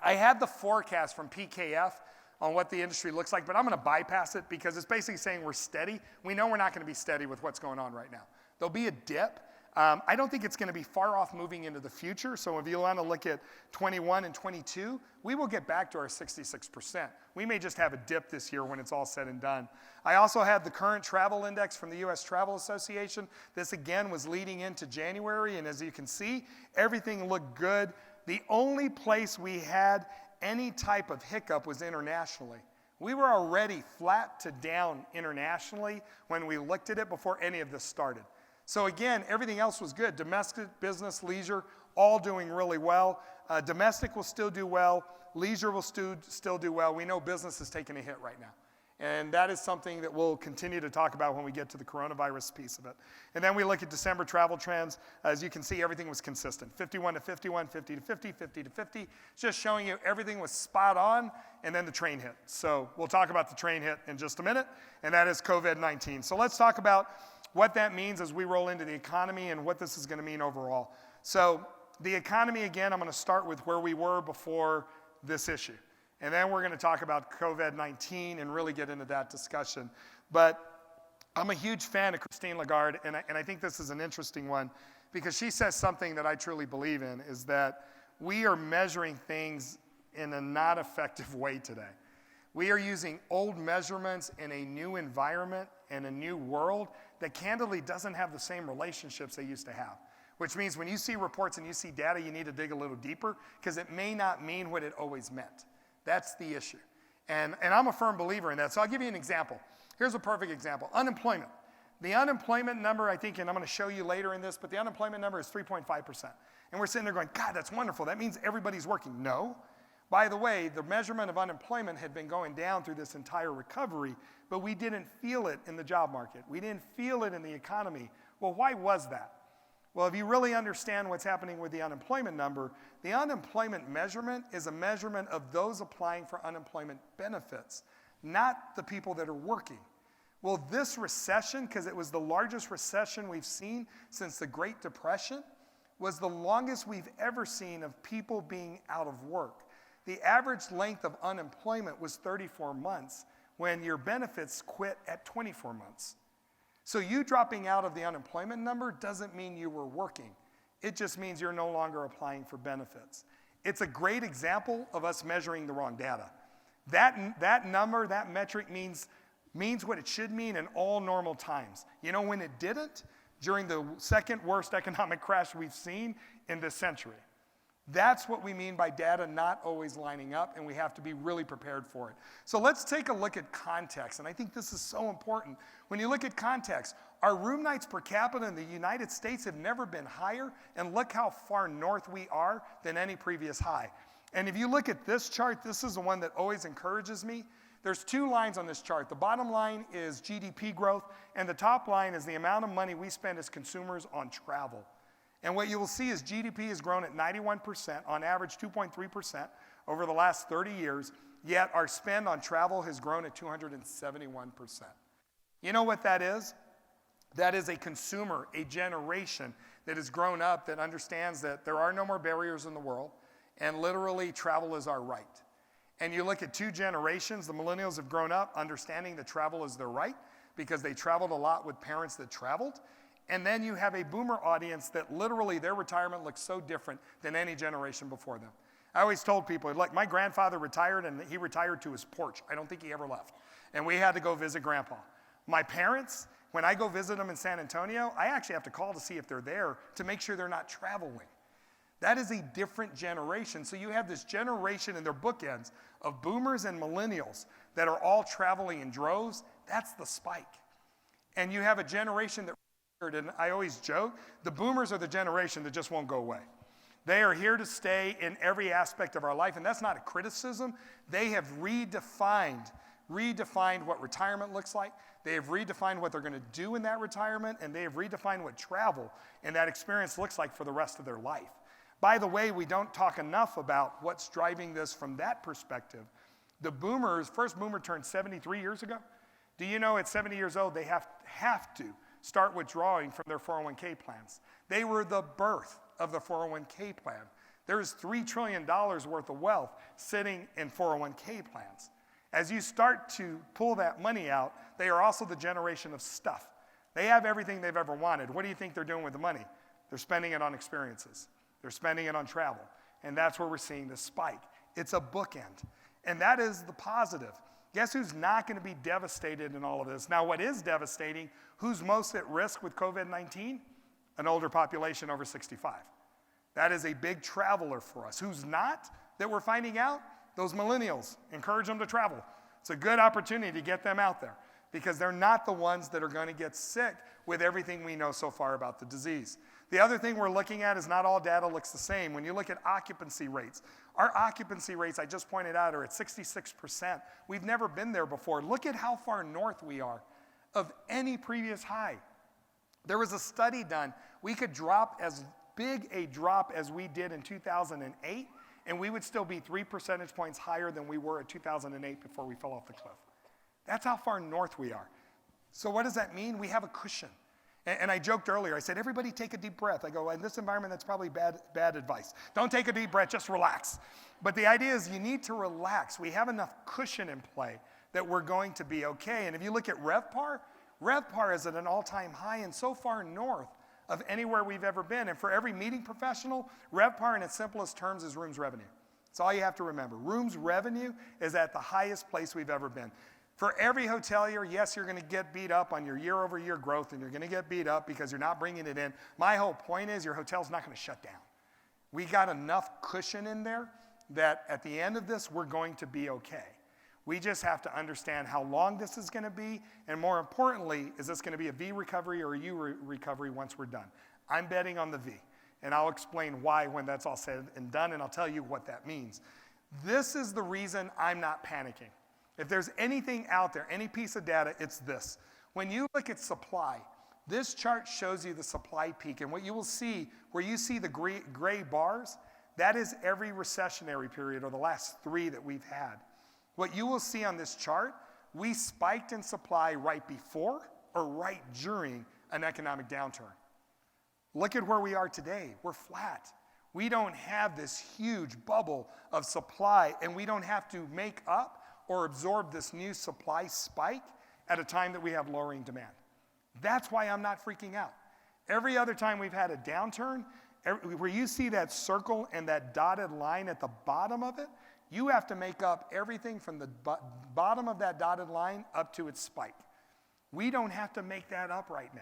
had the forecast from PKF on what the industry looks like, but I'm going to bypass it because it's basically saying we're steady. We know we're not going to be steady with what's going on right now. There'll be a dip. I don't think it's going to be far off moving into the future. So if you want to look at 21 and 22, we will get back to our 66%. We may just have a dip this year when it's all said and done. I also had the current travel index from the U.S. Travel Association. This again was leading into January, and as you can see, everything looked good. The only place we had any type of hiccup was internationally. We were already flat to down internationally when we looked at it before any of this started. So again, everything else was good. Domestic, business, leisure, all doing really well. Domestic will still do well. Leisure will still do well. We know business is taking a hit right now. And that is something that we'll continue to talk about when we get to the coronavirus piece of it. And then we look at December travel trends. As you can see, everything was consistent. 51 to 51, 50 to 50, 50 to 50. Just showing you everything was spot on, and then the train hit. So we'll talk about the train hit in just a minute, and that is COVID-19. So let's talk about what that means as we roll into the economy and what this is going to mean overall. So the economy, again, I'm going to start with where we were before this issue. And then we're going to talk about COVID-19 and really get into that discussion. But I'm a huge fan of Christine Lagarde, and I think this is an interesting one because she says something that I truly believe in, is that we are measuring things in a not effective way today. We are using old measurements in a new environment and a new world that candidly doesn't have the same relationships they used to have. Which means when you see reports and you see data, you need to dig a little deeper because it may not mean what it always meant. That's the issue. And I'm a firm believer in that. So I'll give you an example. Here's a perfect example. Unemployment. The unemployment number, I think, and I'm going to show you later in this, but the unemployment number is 3.5%. And we're sitting there going, God, that's wonderful. That means everybody's working. No. By the way, the measurement of unemployment had been going down through this entire recovery, but we didn't feel it in the job market. We didn't feel it in the economy. Well, why was that? Well, if you really understand what's happening with the unemployment number, the unemployment measurement is a measurement of those applying for unemployment benefits, not the people that are working. Well, this recession, because it was the largest recession we've seen since the Great Depression, was the longest we've ever seen of people being out of work. The average length of unemployment was 34 months when your benefits quit at 24 months. So you dropping out of the unemployment number doesn't mean you were working. It just means you're no longer applying for benefits. It's a great example of us measuring the wrong data. That number, that metric means what it should mean in all normal times. You know when it didn't? During the second worst economic crash we've seen in this century. That's what we mean by data not always lining up, and we have to be really prepared for it. So let's take a look at context, and I think this is so important. When you look at context, our room nights per capita in the United States have never been higher, and look how far north we are than any previous high. And if you look at this chart, this is the one that always encourages me. There's two lines on this chart. The bottom line is GDP growth, and the top line is the amount of money we spend as consumers on travel. And what you will see is GDP has grown at 91%, on average 2.3% over the last 30 years, yet our spend on travel has grown at 271%. You know what that is? That is a consumer, a generation that has grown up that understands that there are no more barriers in the world, and literally travel is our right. And you look at two generations, the millennials have grown up understanding that travel is their right because they traveled a lot with parents that traveled. And then you have a boomer audience that literally their retirement looks so different than any generation before them. I always told people, like my grandfather retired and he retired to his porch. I don't think he ever left. And we had to go visit grandpa. My parents, when I go visit them in San Antonio, I actually have to call to see if they're there to make sure they're not traveling. That is a different generation. So you have this generation in their bookends of boomers and millennials that are all traveling in droves. That's the spike. And you have a generation that, and I always joke, the boomers are the generation that just won't go away. They are here to stay in every aspect of our life, and that's not a criticism. They have redefined what retirement looks like. They have redefined what they're going to do in that retirement, and they have redefined what travel and that experience looks like for the rest of their life. By the way, we don't talk enough about what's driving this from that perspective. The boomers, first boomer turned 73 years ago. Do you know at 70 years old, they have to start withdrawing from their 401k plans? They were the birth of the 401k plan. There's $3 trillion worth of wealth sitting in 401k plans. As you start to pull that money out, they are also the generation of stuff. They have everything they've ever wanted. What do you think they're doing with the money? They're spending it on experiences. They're spending it on travel. And that's where we're seeing this spike. It's a bookend. And that is the positive. Guess who's not going to be devastated in all of this? Now, what is devastating, who's most at risk with COVID-19? An older population over 65. That is a big traveler for us. Who's not, that we're finding out? Those millennials. Encourage them to travel. It's a good opportunity to get them out there because they're not the ones that are going to get sick with everything we know so far about the disease. The other thing we're looking at is not all data looks the same. When you look at occupancy rates, our occupancy rates, I just pointed out, are at 66%. We've never been there before. Look at how far north we are of any previous high. There was a study done. We could drop as big a drop as we did in 2008, and we would still be 3 percentage points higher than we were in 2008 before we fell off the cliff. That's how far north we are. So what does that mean? We have a cushion. And I joked earlier, I said, everybody take a deep breath. I go, in this environment, that's probably bad advice. Don't take a deep breath, just relax. But the idea is you need to relax. We have enough cushion in play that we're going to be okay. And if you look at RevPAR is at an all-time high and so far north of anywhere we've ever been. And for every meeting professional, RevPAR in its simplest terms is rooms revenue. That's all you have to remember. Rooms revenue is at the highest place we've ever been. For every hotelier, yes, you're going to get beat up on your year-over-year growth, and you're going to get beat up because you're not bringing it in. My whole point is your hotel's not going to shut down. We got enough cushion in there that at the end of this, we're going to be okay. We just have to understand how long this is going to be, and more importantly, is this going to be a V recovery or a U recovery once we're done? I'm betting on the V, and I'll explain why when that's all said and done, and I'll tell you what that means. This is the reason I'm not panicking. If there's anything out there, any piece of data, it's this. When you look at supply, this chart shows you the supply peak, and what you will see, where you see the gray bars, that is every recessionary period, or the last 3 that we've had. What you will see on this chart, we spiked in supply right before or right during an economic downturn. Look at where we are today. We're flat. We don't have this huge bubble of supply, and we don't have to make up or absorb this new supply spike at a time that we have lowering demand. That's why I'm not freaking out. Every other time we've had a downturn, where you see that circle and that dotted line at the bottom of it, you have to make up everything from the bottom of that dotted line up to its spike. We don't have to make that up right now.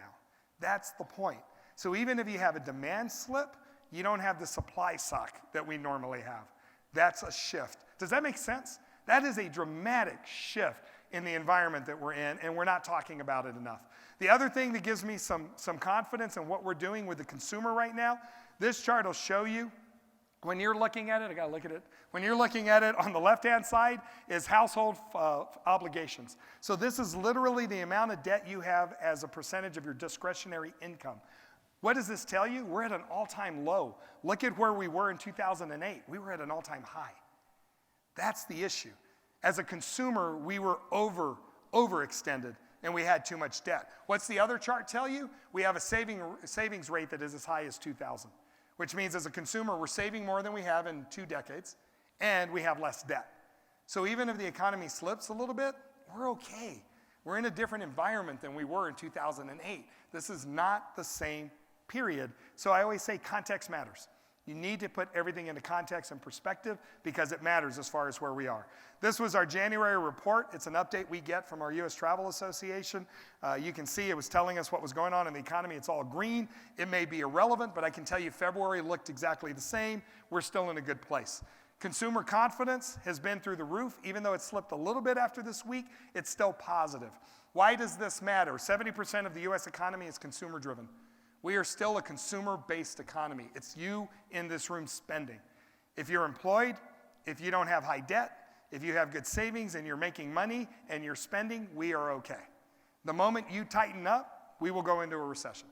That's the point. So even if you have a demand slip, you don't have the supply suck that we normally have. That's a shift. Does that make sense? That is a dramatic shift in the environment that we're in, and we're not talking about it enough. The other thing that gives me some confidence in what we're doing with the consumer right now, this chart will show you, when you're looking at it, I gotta look at it. When you're looking at it, on the left-hand side is household obligations. So this is literally the amount of debt you have as a percentage of your discretionary income. What does this tell you? We're at an all-time low. Look at where we were in 2008. We were at an all-time high. That's the issue. As a consumer, we were overextended and we had too much debt. What's the other chart tell you? We have a savings rate that is as high as 2,000, which means as a consumer, we're saving more than we have in 2 decades and we have less debt. So even if the economy slips a little bit, we're okay. We're in a different environment than we were in 2008. This is not the same period. So I always say context matters. You need to put everything into context and perspective because it matters as far as where we are. This was our January report. It's an update we get from our U.S. Travel Association. You can see it was telling us what was going on in the economy. It's all green. It may be irrelevant, but I can tell you February looked exactly the same. We're still in a good place. Consumer confidence has been through the roof. Even though it slipped a little bit after this week, it's still positive. Why does this matter? 70% of the U.S. economy is consumer driven. We are still a consumer-based economy. It's you in this room spending. If you're employed, if you don't have high debt, if you have good savings and you're making money and you're spending, we are okay. The moment you tighten up, we will go into a recession.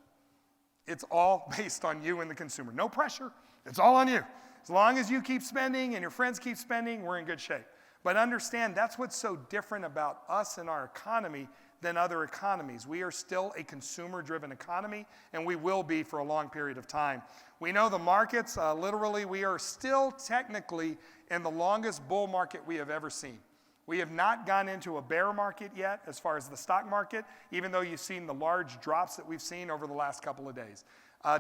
It's all based on you and the consumer. No pressure. It's all on you. As long as you keep spending and your friends keep spending, we're in good shape. But understand that's what's so different about us and our economy than other economies. We are still a consumer-driven economy, and we will be for a long period of time. We know the markets, literally, we are still technically in the longest bull market we have ever seen. We have not gone into a bear market yet as far as the stock market, even though you've seen the large drops that we've seen over the last couple of days.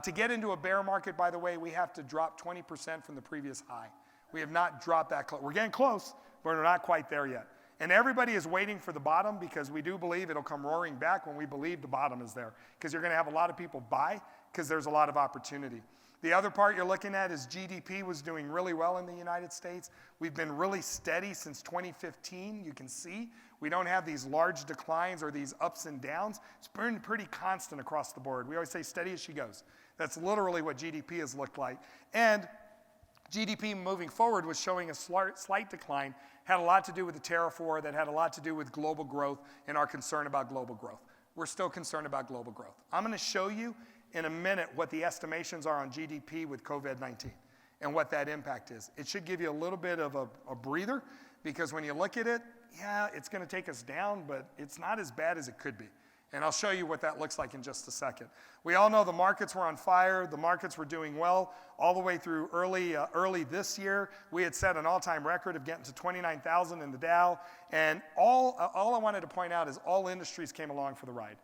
To get into a bear market, by the way, we have to drop 20% from the previous high. We have not dropped that close. We're getting close, but we're not quite there yet. And everybody is waiting for the bottom because we do believe it'll come roaring back when we believe the bottom is there. Because you're going to have a lot of people buy because there's a lot of opportunity. The other part you're looking at is GDP was doing really well in the United States. We've been really steady since 2015. You can see we don't have these large declines or these ups and downs. It's been pretty constant across the board. We always say steady as she goes. That's literally what GDP has looked like. And GDP moving forward was showing a slight decline, had a lot to do with the tariff war, that had a lot to do with global growth and our concern about global growth. We're still concerned about global growth. I'm going to show you in a minute what the estimations are on GDP with COVID-19 and what that impact is. It should give you a little bit of a breather because when you look at it, yeah, it's going to take us down, but it's not as bad as it could be. And I'll show you what that looks like in just a second. We all know the markets were on fire. The markets were doing well all the way through early this year. We had set an all-time record of getting to 29,000 in the Dow. And all I wanted to point out is all industries came along for the ride.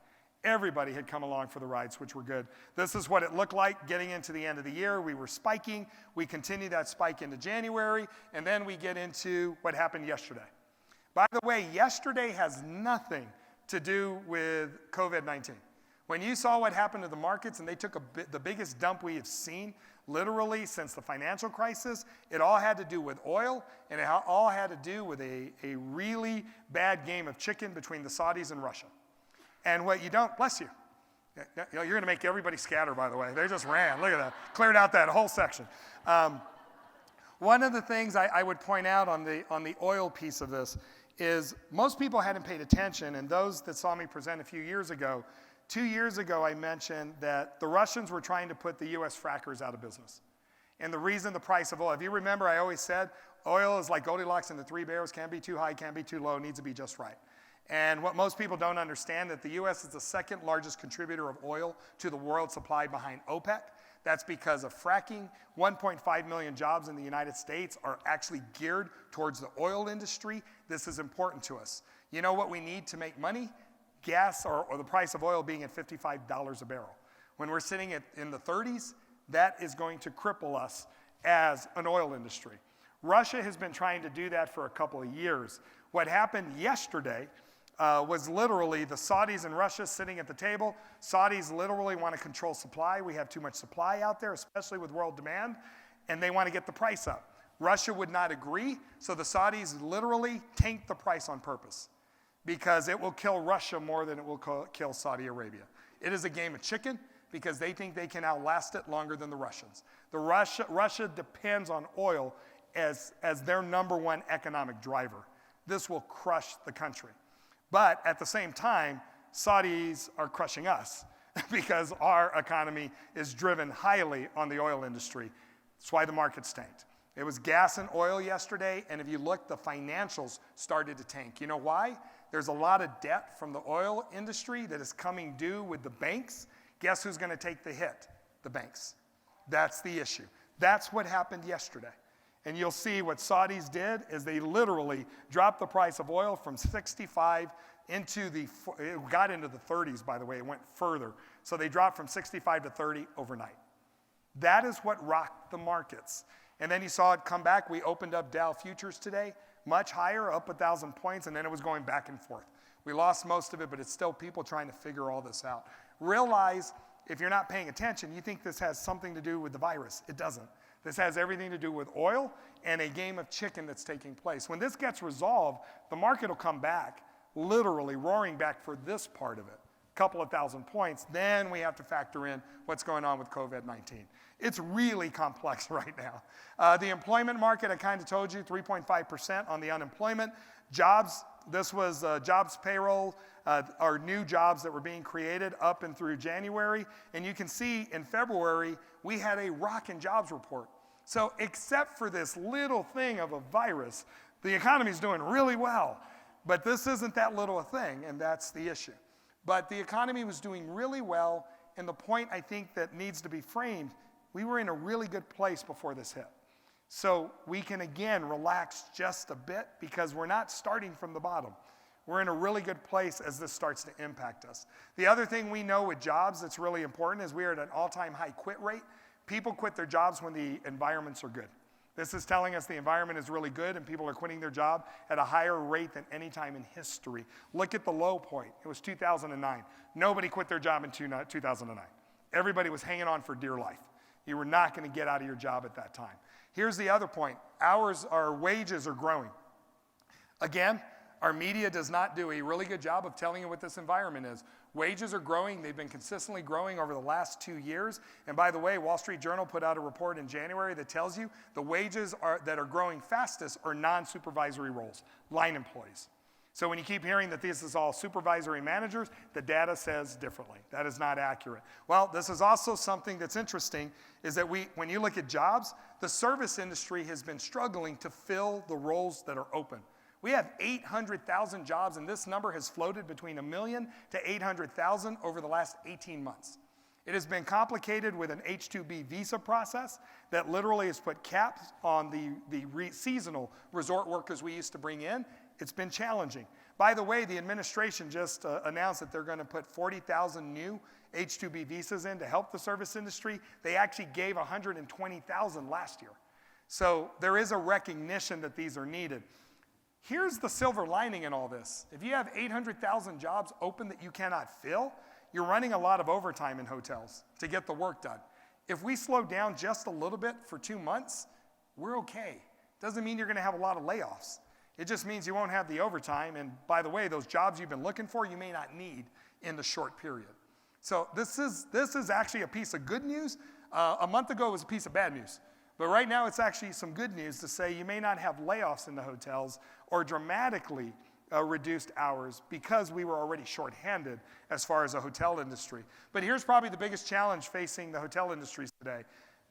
Everybody had come along for the rides, which were good. This is what it looked like getting into the end of the year. We were spiking. We continued that spike into January. And then we get into what happened yesterday. By the way, yesterday has nothing to do with COVID-19. When you saw what happened to the markets and they took the biggest dump we have seen literally since the financial crisis, it all had to do with oil and it all had to do with a really bad game of chicken between the Saudis and Russia. And what you don't, bless you. You're going to make everybody scatter, by the way. They just ran. Look at that. Cleared out that whole section. One of the things I would point out on the oil piece of this is most people hadn't paid attention, and those that saw me present a few years ago, 2 years ago I mentioned that the Russians were trying to put the U.S. frackers out of business. And the reason the price of oil, if you remember I always said oil is like Goldilocks and the three bears, can't be too high, can't be too low, needs to be just right. And what most people don't understand that the U.S. is the second largest contributor of oil to the world supply behind OPEC. That's because of fracking. 1.5 million jobs in the United States are actually geared towards the oil industry. This is important to us. You know what we need to make money? Gas or the price of oil being at $55 a barrel. When we're sitting in the 30s, that is going to cripple us as an oil industry. Russia has been trying to do that for a couple of years. What happened yesterday was literally the Saudis and Russia sitting at the table. Saudis literally want to control supply. We have too much supply out there, especially with world demand, and they want to get the price up. Russia would not agree, so the Saudis literally tanked the price on purpose because it will kill Russia more than it will kill Saudi Arabia. It is a game of chicken because they think they can outlast it longer than the Russians. Russia depends on oil as their number one economic driver. This will crush the country. But at the same time, Saudis are crushing us because our economy is driven highly on the oil industry. That's why the market's tanked. It was gas and oil yesterday, and if you look, the financials started to tank. You know why? There's a lot of debt from the oil industry that is coming due with the banks. Guess who's going to take the hit? The banks. That's the issue. That's what happened yesterday. And you'll see what Saudis did is they literally dropped the price of oil from 65 it got into the 30s, by the way. It went further. So they dropped from 65 to 30 overnight. That is what rocked the markets. And then you saw it come back. We opened up Dow futures today, much higher, up 1,000 points, and then it was going back and forth. We lost most of it, but it's still people trying to figure all this out. Realize, if you're not paying attention, you think this has something to do with the virus. It doesn't. This has everything to do with oil and a game of chicken that's taking place. When this gets resolved, the market will come back, literally roaring back for this part of it, a couple of thousand points. Then we have to factor in what's going on with COVID-19. It's really complex right now. The employment market, I kind of told you, 3.5% on the unemployment. Jobs, this was jobs payroll, our new jobs that were being created up and through January. And you can see in February, we had a rockin' jobs report. So except for this little thing of a virus, the economy's doing really well. But this isn't that little a thing, and that's the issue. But the economy was doing really well, and the point I think that needs to be framed, we were in a really good place before this hit. So we can again relax just a bit because we're not starting from the bottom. We're in a really good place as this starts to impact us. The other thing we know with jobs that's really important is we are at an all-time high quit rate. People quit their jobs when the environments are good. This is telling us the environment is really good and people are quitting their job at a higher rate than any time in history. Look at the low point. It was 2009. Nobody quit their job in 2009. Everybody was hanging on for dear life. You were not going to get out of your job at that time. Here's the other point. Our wages are growing. Again, our media does not do a really good job of telling you what this environment is. Wages are growing. They've been consistently growing over the last 2 years. And by the way, Wall Street Journal put out a report in January that tells you the wages that are growing fastest are non-supervisory roles, line employees. So when you keep hearing that this is all supervisory managers, the data says differently. That is not accurate. Well, this is also something that's interesting, is that when you look at jobs, the service industry has been struggling to fill the roles that are open. We have 800,000 jobs, and this number has floated between 1 million to 800,000 over the last 18 months. It has been complicated with an H-2B visa process that literally has put caps on the seasonal resort workers we used to bring in. It's been challenging. By the way, the administration just announced that they're going to put 40,000 new H-2B visas in to help the service industry. They actually gave 120,000 last year. So there is a recognition that these are needed. Here's the silver lining in all this. If you have 800,000 jobs open that you cannot fill, you're running a lot of overtime in hotels to get the work done. If we slow down just a little bit for 2 months, we're okay. Doesn't mean you're going to have a lot of layoffs. It just means you won't have the overtime. And by the way, those jobs you've been looking for, you may not need in the short period. So this is actually a piece of good news. A month ago it was a piece of bad news. But right now it's actually some good news to say you may not have layoffs in the hotels or dramatically reduced hours because we were already shorthanded as far as the hotel industry. But here's probably the biggest challenge facing the hotel industries today.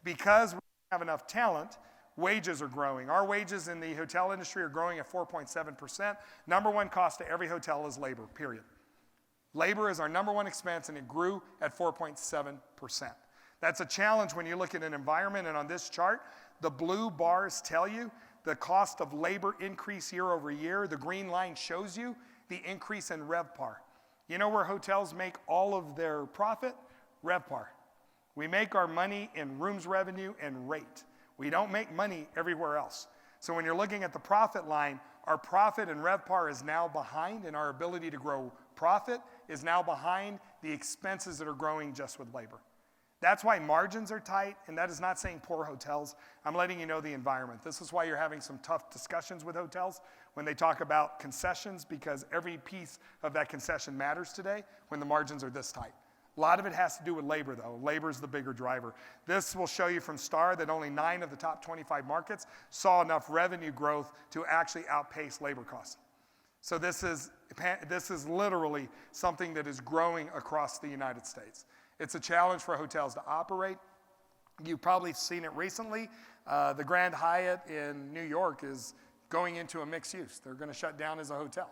Because we don't have enough talent, wages are growing. Our wages in the hotel industry are growing at 4.7%. Number one cost to every hotel is labor, period. Labor is our number one expense, and it grew at 4.7%. That's a challenge when you look at an environment, and on this chart, the blue bars tell you the cost of labor increase year over year. The green line shows you the increase in RevPAR. You know where hotels make all of their profit? RevPAR. We make our money in rooms revenue and rate. We don't make money everywhere else. So when you're looking at the profit line, our profit and RevPAR is now behind, and our ability to grow profit is now behind the expenses that are growing just with labor. That's why margins are tight, and that is not saying poor hotels. I'm letting you know the environment. This is why you're having some tough discussions with hotels when they talk about concessions, because every piece of that concession matters today when the margins are this tight. A lot of it has to do with labor, though. Labor is the bigger driver. This will show you from STAR that only 9 of the top 25 markets saw enough revenue growth to actually outpace labor costs. So this is literally something that is growing across the United States. It's a challenge for hotels to operate. You've probably seen it recently. The Grand Hyatt in New York is going into a mixed use. They're going to shut down as a hotel.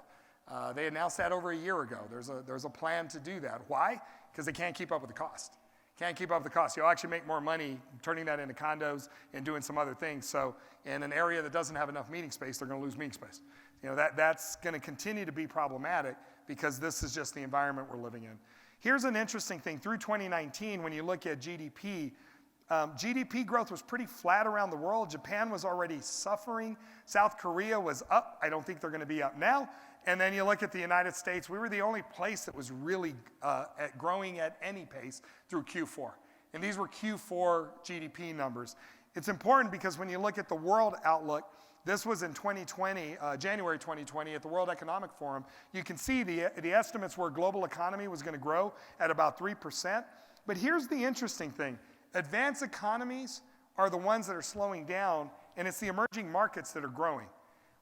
They announced that over a year ago. There's a plan to do that. Why? Because they can't keep up with the cost. Can't keep up with the cost. You'll actually make more money turning that into condos and doing some other things. So in an area that doesn't have enough meeting space, they're going to lose meeting space. That's going to continue to be problematic because this is just the environment we're living in. Here's an interesting thing. Through 2019, when you look at GDP, GDP growth was pretty flat around the world. Japan was already suffering. South Korea was up. I don't think they're going to be up now. And then you look at the United States, we were the only place that was really growing at any pace through Q4. And these were Q4 GDP numbers. It's important because when you look at the world outlook, this was in 2020, January 2020 at the World Economic Forum. You can see the estimates were global economy was going to grow at about 3%. But here's the interesting thing. Advanced economies are the ones that are slowing down, and it's the emerging markets that are growing.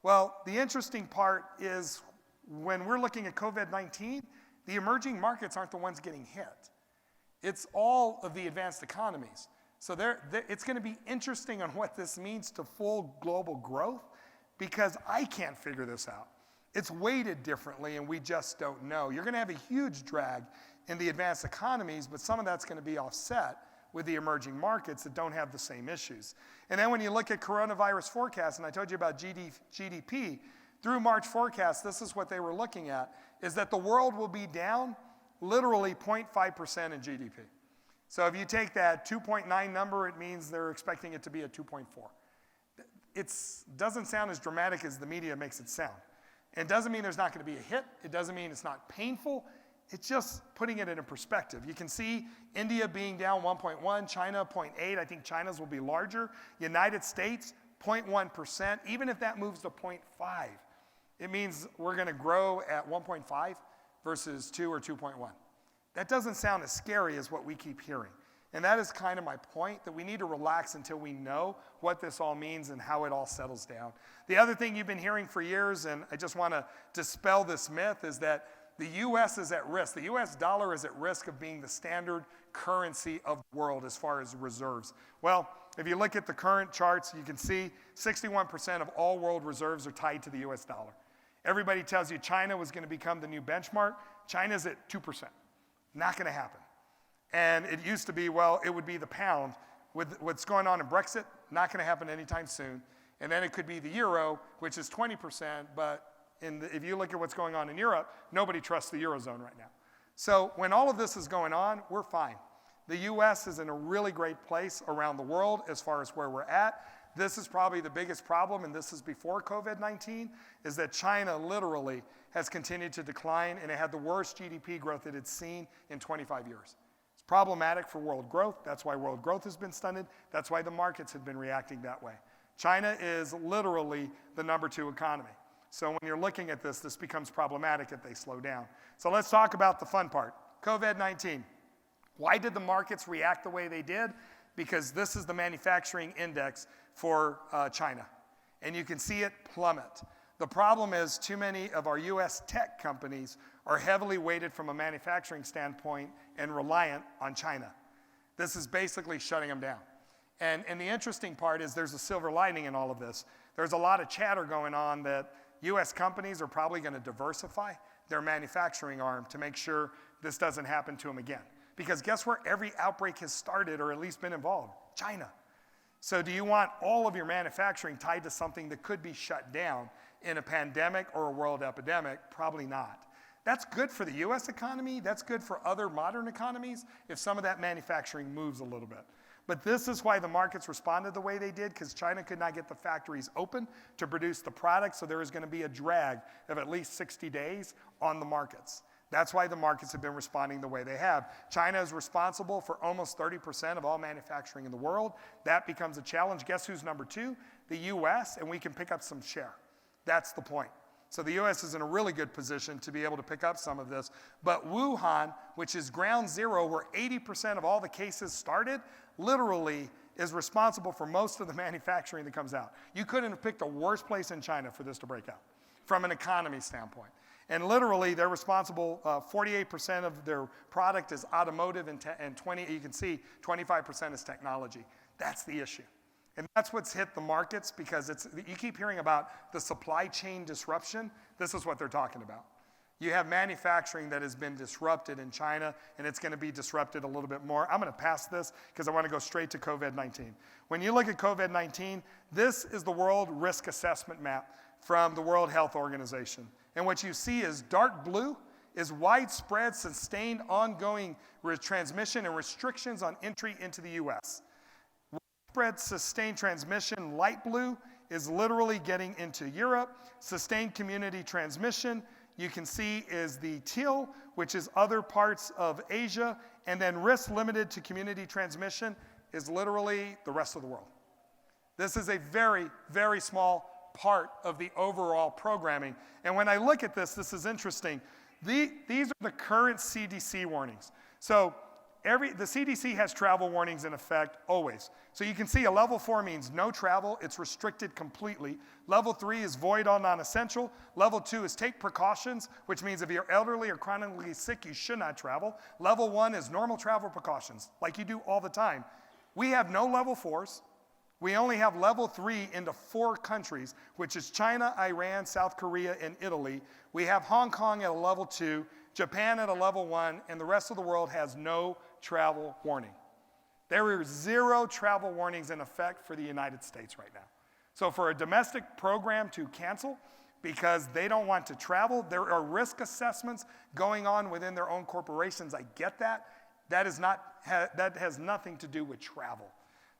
Well, the interesting part is when we're looking at COVID-19, the emerging markets aren't the ones getting hit. It's all of the advanced economies. So it's going to be interesting on what this means to full global growth because I can't figure this out. It's weighted differently, and we just don't know. You're going to have a huge drag in the advanced economies, but some of that's going to be offset with the emerging markets that don't have the same issues. And then when you look at coronavirus forecasts, and I told you about GDP, through March forecast, this is what they were looking at, is that the world will be down literally 0.5% in GDP. So if you take that 2.9 number, it means they're expecting it to be at 2.4. It doesn't sound as dramatic as the media makes it sound. It doesn't mean there's not going to be a hit. It doesn't mean it's not painful. It's just putting it in a perspective. You can see India being down 1.1, China 0.8. I think China's will be larger. United States 0.1%. Even if that moves to 0.5, it means we're going to grow at 1.5 versus 2 or 2.1. That doesn't sound as scary as what we keep hearing. And that is kind of my point, that we need to relax until we know what this all means and how it all settles down. The other thing you've been hearing for years, and I just want to dispel this myth, is that the U.S. is at risk. The U.S. dollar is at risk of being the standard currency of the world as far as reserves. Well, if you look at the current charts, you can see 61% of all world reserves are tied to the U.S. dollar. Everybody tells you China was going to become the new benchmark. China's at 2%. Not going to happen. And it used to be, well, it would be the pound. With what's going on in Brexit, not going to happen anytime soon. And then it could be the euro, which is 20%, but if you look at what's going on in Europe, nobody trusts the Eurozone right now. So when all of this is going on, we're fine. The U.S. is in a really great place around the world as far as where we're at. This is probably the biggest problem, and this is before COVID-19, is that China literally has continued to decline, and it had the worst GDP growth it had seen in 25 years. It's problematic for world growth. That's why world growth has been stunted. That's why the markets have been reacting that way. China is literally the number 2 economy. So when you're looking at this, this becomes problematic if they slow down. So let's talk about the fun part, COVID-19. Why did the markets react the way they did? Because this is the manufacturing index for China. And you can see it plummet. The problem is too many of our U.S. tech companies are heavily weighted from a manufacturing standpoint and reliant on China. This is basically shutting them down. And the interesting part is there's a silver lining in all of this. There's a lot of chatter going on that U.S. companies are probably going to diversify their manufacturing arm to make sure this doesn't happen to them again. Because guess where every outbreak has started or at least been involved? China. So do you want all of your manufacturing tied to something that could be shut down in a pandemic or a world epidemic? Probably not. That's good for the U.S. economy. That's good for other modern economies if some of that manufacturing moves a little bit. But this is why the markets responded the way they did, because China could not get the factories open to produce the product, so there is going to be a drag of at least 60 days on the markets. That's why the markets have been responding the way they have. China is responsible for almost 30% of all manufacturing in the world. That becomes a challenge. Guess who's number 2? The U.S., and we can pick up some share. That's the point. So the U.S. is in a really good position to be able to pick up some of this. But Wuhan, which is ground zero where 80% of all the cases started, literally is responsible for most of the manufacturing that comes out. You couldn't have picked a worse place in China for this to break out from an economy standpoint. And literally, they're responsible, 48% of their product is automotive and 20, you can see 25% is technology. That's the issue. And that's what's hit the markets because you keep hearing about the supply chain disruption. This is what they're talking about. You have manufacturing that has been disrupted in China, and it's going to be disrupted a little bit more. I'm going to pass this because I want to go straight to COVID-19. When you look at COVID-19, this is the world risk assessment map from the World Health Organization. And what you see is dark blue is widespread, sustained, ongoing transmission and restrictions on entry into the U.S. Widespread, sustained transmission, light blue, is literally getting into Europe. Sustained community transmission, you can see, is the teal, which is other parts of Asia. And then risk limited to community transmission is literally the rest of the world. This is a very, very small part of the overall programming. And when I look at this, this is interesting. These are the current CDC warnings. So the CDC has travel warnings in effect always. So you can see a level 4 means no travel. It's restricted completely. Level 3 is void all non-essential. Level 2 is take precautions, which means if you're elderly or chronically sick, you should not travel. Level 1 is normal travel precautions, like you do all the time. We have no level 4s. We only have level 3 into 4 countries, which is China, Iran, South Korea, and Italy. We have Hong Kong at a level 2, Japan at a level 1, and the rest of the world has no travel warning. There are 0 travel warnings in effect for the United States right now. So for a domestic program to cancel because they don't want to travel, there are risk assessments going on within their own corporations. I get that. That has nothing to do with travel.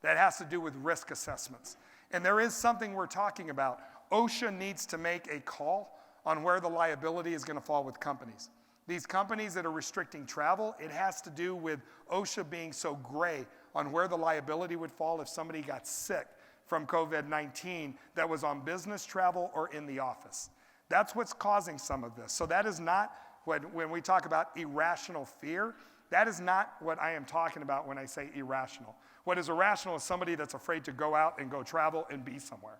That has to do with risk assessments. And there is something we're talking about. OSHA needs to make a call on where the liability is going to fall with companies. These companies that are restricting travel, it has to do with OSHA being so gray on where the liability would fall if somebody got sick from COVID-19 that was on business travel or in the office. That's what's causing some of this. So that is not when we talk about irrational fear, that is not what I am talking about when I say irrational. What is irrational is somebody that's afraid to go out and go travel and be somewhere.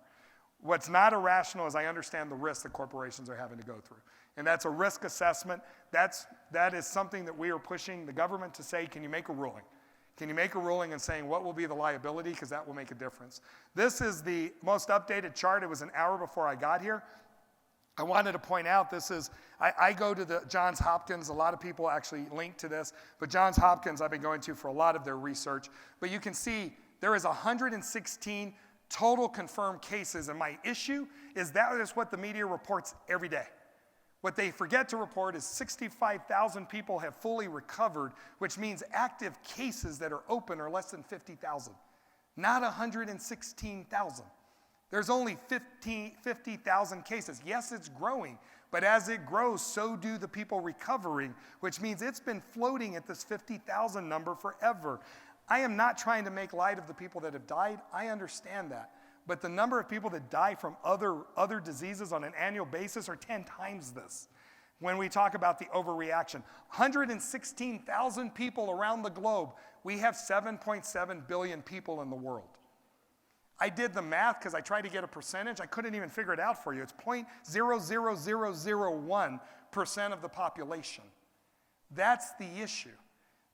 What's not irrational is I understand the risks that corporations are having to go through. And that's a risk assessment. That is something that we are pushing the government to say, can you make a ruling? Can you make a ruling and saying what will be the liability? Because that will make a difference. This is the most updated chart. It was an hour before I got here. I wanted to point out this is, I go to the Johns Hopkins. A lot of people actually link to this. But Johns Hopkins I've been going to for a lot of their research. But you can see there is 116 total confirmed cases. And my issue is that is what the media reports every day. What they forget to report is 65,000 people have fully recovered, which means active cases that are open are less than 50,000, not 116,000. There's only 50,000 cases. Yes, it's growing, but as it grows, so do the people recovering, which means it's been floating at this 50,000 number forever. I am not trying to make light of the people that have died. I understand that. But the number of people that die from other diseases on an annual basis are 10 times this. When we talk about the overreaction, 116,000 people around the globe. We have 7.7 billion people in the world. I did the math because I tried to get a percentage. I couldn't even figure it out for you. It's 0.00001% of the population. That's the issue.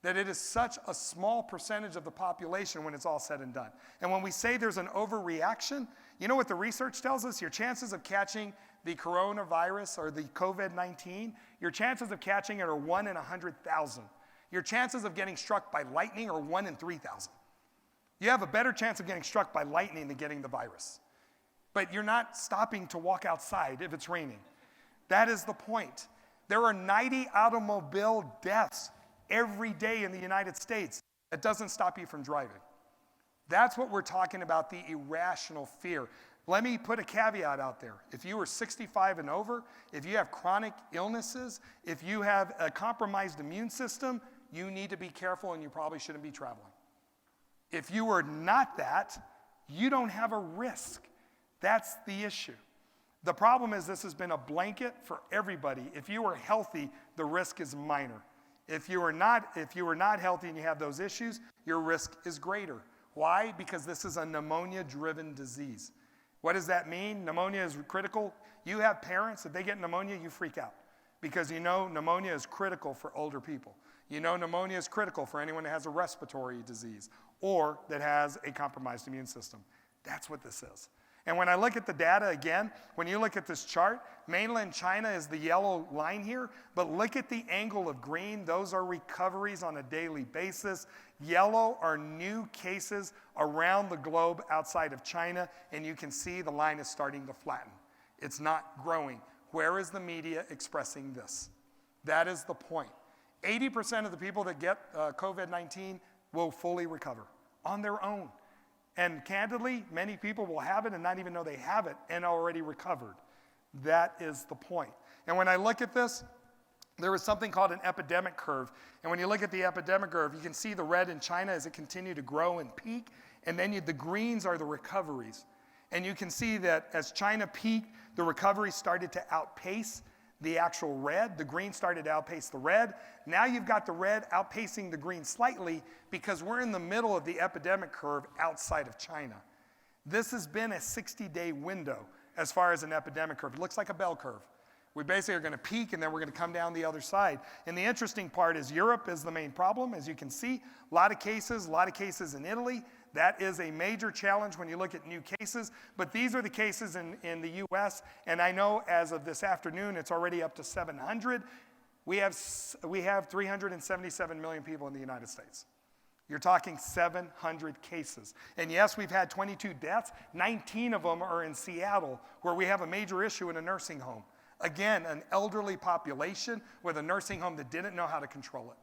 That it is such a small percentage of the population when it's all said and done. And when we say there's an overreaction, you know what the research tells us? Your chances of catching the coronavirus or the COVID-19, your chances of catching it are 1 in 100,000. Your chances of getting struck by lightning are 1 in 3,000. You have a better chance of getting struck by lightning than getting the virus. But you're not stopping to walk outside if it's raining. That is the point. There are 90 automobile deaths every day in the United States. That doesn't stop you from driving. That's what we're talking about, the irrational fear. Let me put a caveat out there. If you are 65 and over, if you have chronic illnesses, if you have a compromised immune system, you need to be careful and you probably shouldn't be traveling. If you are not that, you don't have a risk. That's the issue. The problem is this has been a blanket for everybody. If you are healthy, the risk is minor. If you are not healthy and you have those issues, your risk is greater. Why? Because this is a pneumonia-driven disease. What does that mean? Pneumonia is critical. You have parents, if they get pneumonia, you freak out. Because you know pneumonia is critical for older people. You know pneumonia is critical for anyone that has a respiratory disease or that has a compromised immune system. That's what this is. And when I look at the data again, when you look at this chart, mainland China is the yellow line here, but look at the angle of green. Those are recoveries on a daily basis. Yellow are new cases around the globe outside of China, and you can see the line is starting to flatten. It's not growing. Where is the media expressing this? That is the point. 80% of the people that get COVID-19 will fully recover on their own. And candidly, many people will have it and not even know they have it and already recovered. That is the point. And when I look at this, there is something called an epidemic curve. And when you look at the epidemic curve, you can see the red in China as it continued to grow and peak. And then the greens are the recoveries. And you can see that as China peaked, the recovery started to outpace the actual red. The green started to outpace the red. Now you've got the red outpacing the green slightly because we're in the middle of the epidemic curve outside of China. This has been a 60-day window as far as an epidemic curve. It looks like a bell curve. We basically are going to peak and then we're going to come down the other side. And the interesting part is Europe is the main problem, as you can see. A lot of cases in Italy. That is a major challenge when you look at new cases. But these are the cases in the US. And I know as of this afternoon, it's already up to 700. We have 377 million people in the United States. You're talking 700 cases. And yes, we've had 22 deaths. 19 of them are in Seattle, where we have a major issue in a nursing home. Again, an elderly population with a nursing home that didn't know how to control it.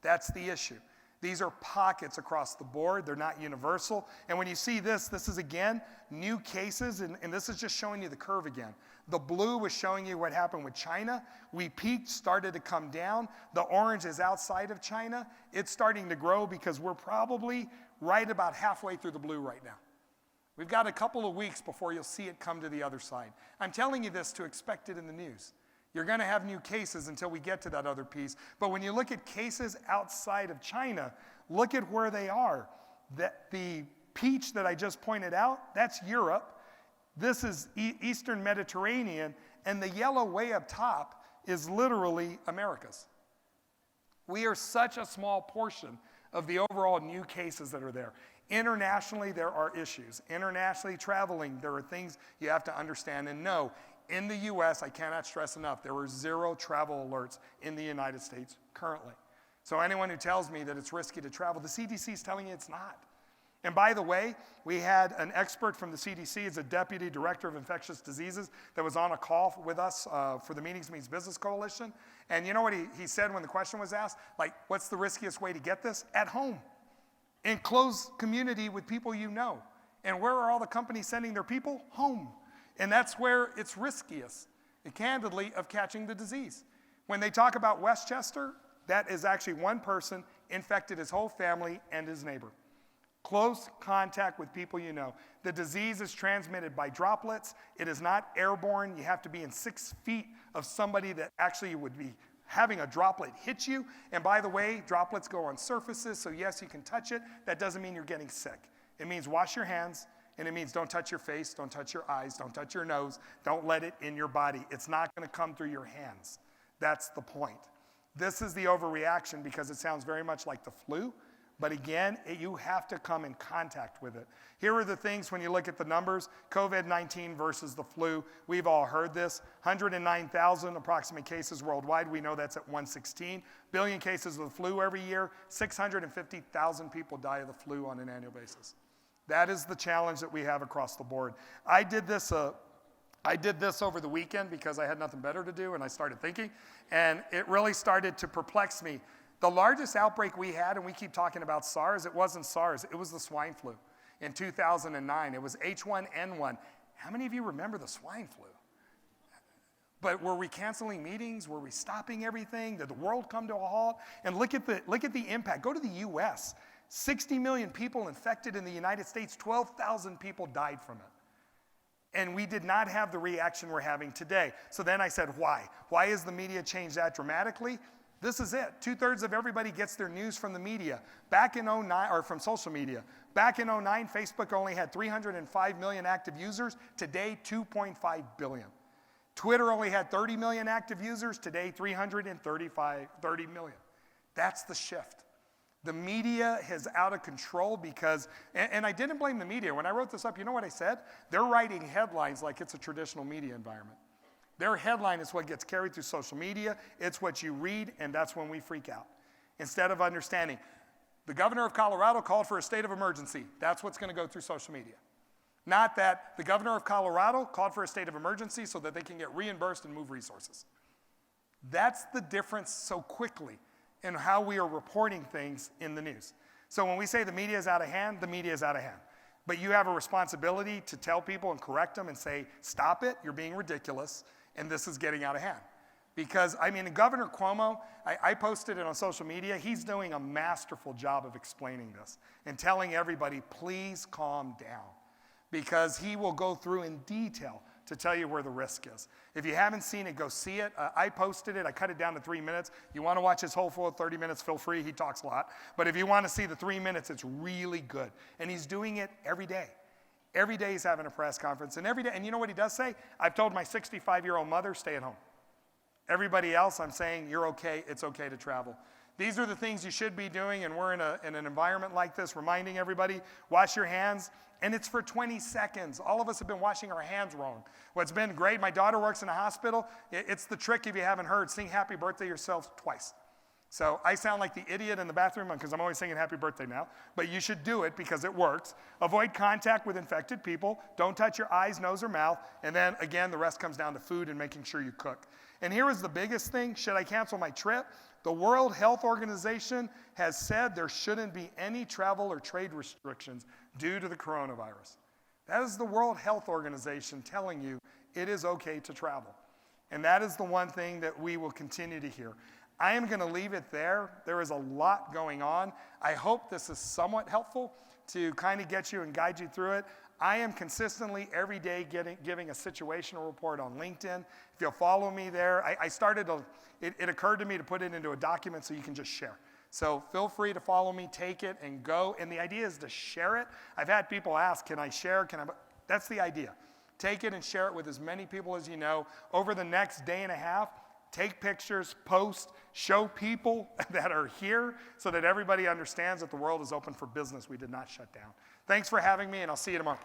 That's the issue. These are pockets across the board. They're not universal. And when you see this is again new cases, and this is just showing you the curve again. The blue was showing you what happened with China. We peaked, started to come down. The orange is outside of China. It's starting to grow because we're probably right about halfway through the blue right now. We've got a couple of weeks before you'll see it come to the other side. I'm telling you this to expect it in the news. You're going to have new cases until we get to that other piece. But when you look at cases outside of China, look at where they are. The peach that I just pointed out, that's Europe. This is Eastern Mediterranean. And the yellow way up top is literally Americas. We are such a small portion of the overall new cases that are there. Internationally, there are issues. Internationally traveling, there are things you have to understand and know. In the US, I cannot stress enough, there were 0 travel alerts in the United States currently. So anyone who tells me that it's risky to travel, the CDC is telling you it's not. And by the way, we had an expert from the CDC, as a deputy director of infectious diseases, that was on a call with us for the Meetings Means Business Coalition. And you know what he said when the question was asked? Like, what's the riskiest way to get this? At home. In close community with people you know. And where are all the companies sending their people? Home. And that's where it's riskiest, candidly, of catching the disease. When they talk about Westchester, that is actually one person infected his whole family and his neighbor. Close contact with people you know. The disease is transmitted by droplets. It is not airborne. You have to be in 6 feet of somebody that actually would be having a droplet hit you. And by the way, droplets go on surfaces, so yes, you can touch it. That doesn't mean you're getting sick. It means wash your hands, and it means don't touch your face, don't touch your eyes, don't touch your nose, don't let it in your body. It's not going to come through your hands. That's the point. This is the overreaction because it sounds very much like the flu. But again, you have to come in contact with it. Here are the things when you look at the numbers. COVID-19 versus the flu. We've all heard this. 109,000 approximate cases worldwide. We know that's at 116. Billion cases of the flu every year. 650,000 people die of the flu on an annual basis. That is the challenge that we have across the board. I did this over the weekend because I had nothing better to do, and I started thinking. And it really started to perplex me. The largest outbreak we had, and we keep talking about SARS, it wasn't SARS, it was the swine flu in 2009. It was H1N1. How many of you remember the swine flu? But were we canceling meetings? Were we stopping everything? Did the world come to a halt? And look at the impact. Go to the US. 60 million people infected in the United States, 12,000 people died from it. And we did not have the reaction we're having today. So then I said, why? Why has the media changed that dramatically? This is it. 2/3 of everybody gets their news from the media. Back in 2009, or from social media. Back in 2009, Facebook only had 305 million active users. Today, 2.5 billion. Twitter only had 30 million active users. Today, 30 million. That's the shift. The media is out of control because, and I didn't blame the media. When I wrote this up, you know what I said? They're writing headlines like it's a traditional media environment. Their headline is what gets carried through social media. It's what you read, and that's when we freak out. Instead of understanding, the governor of Colorado called for a state of emergency. That's what's going to go through social media. Not that the governor of Colorado called for a state of emergency so that they can get reimbursed and move resources. That's the difference so quickly in how we are reporting things in the news. So when we say the media is out of hand, the media is out of hand. But you have a responsibility to tell people and correct them and say, stop it, you're being ridiculous, and this is getting out of hand. Because, I mean, Governor Cuomo, I posted it on social media, he's doing a masterful job of explaining this and telling everybody, please calm down. Because he will go through in detail to tell you where the risk is. If you haven't seen it, go see it. I posted it. I cut it down to 3 minutes. You want to watch his whole full 30 minutes, feel free. He talks a lot. But if you want to see the 3 minutes, it's really good. And he's doing it every day. Every day he's having a press conference. And every day, and you know what he does say? I've told my 65-year-old mother, stay at home. Everybody else, I'm saying, you're okay. It's okay to travel. These are the things you should be doing, and we're in an environment like this, reminding everybody, wash your hands. And it's for 20 seconds. All of us have been washing our hands wrong. What's been great, my daughter works in a hospital. It's the trick, if you haven't heard, sing happy birthday yourself twice. So I sound like the idiot in the bathroom because I'm always singing happy birthday now. But you should do it because it works. Avoid contact with infected people. Don't touch your eyes, nose, or mouth. And then, again, the rest comes down to food and making sure you cook. And here is the biggest thing. Should I cancel my trip? The World Health Organization has said there shouldn't be any travel or trade restrictions due to the coronavirus. That is the World Health Organization telling you it is okay to travel. And that is the one thing that we will continue to hear. I am going to leave it there. There is a lot going on. I hope this is somewhat helpful to kind of get you and guide you through it. I am consistently every day giving a situational report on LinkedIn. If you'll follow me there, it occurred to me to put it into a document so you can just share. So feel free to follow me, take it, and go. And the idea is to share it. I've had people ask, can I share? That's the idea. Take it and share it with as many people as you know. Over the next day and a half, take pictures, post, show people that are here so that everybody understands that the world is open for business. We did not shut down. Thanks for having me, and I'll see you tomorrow.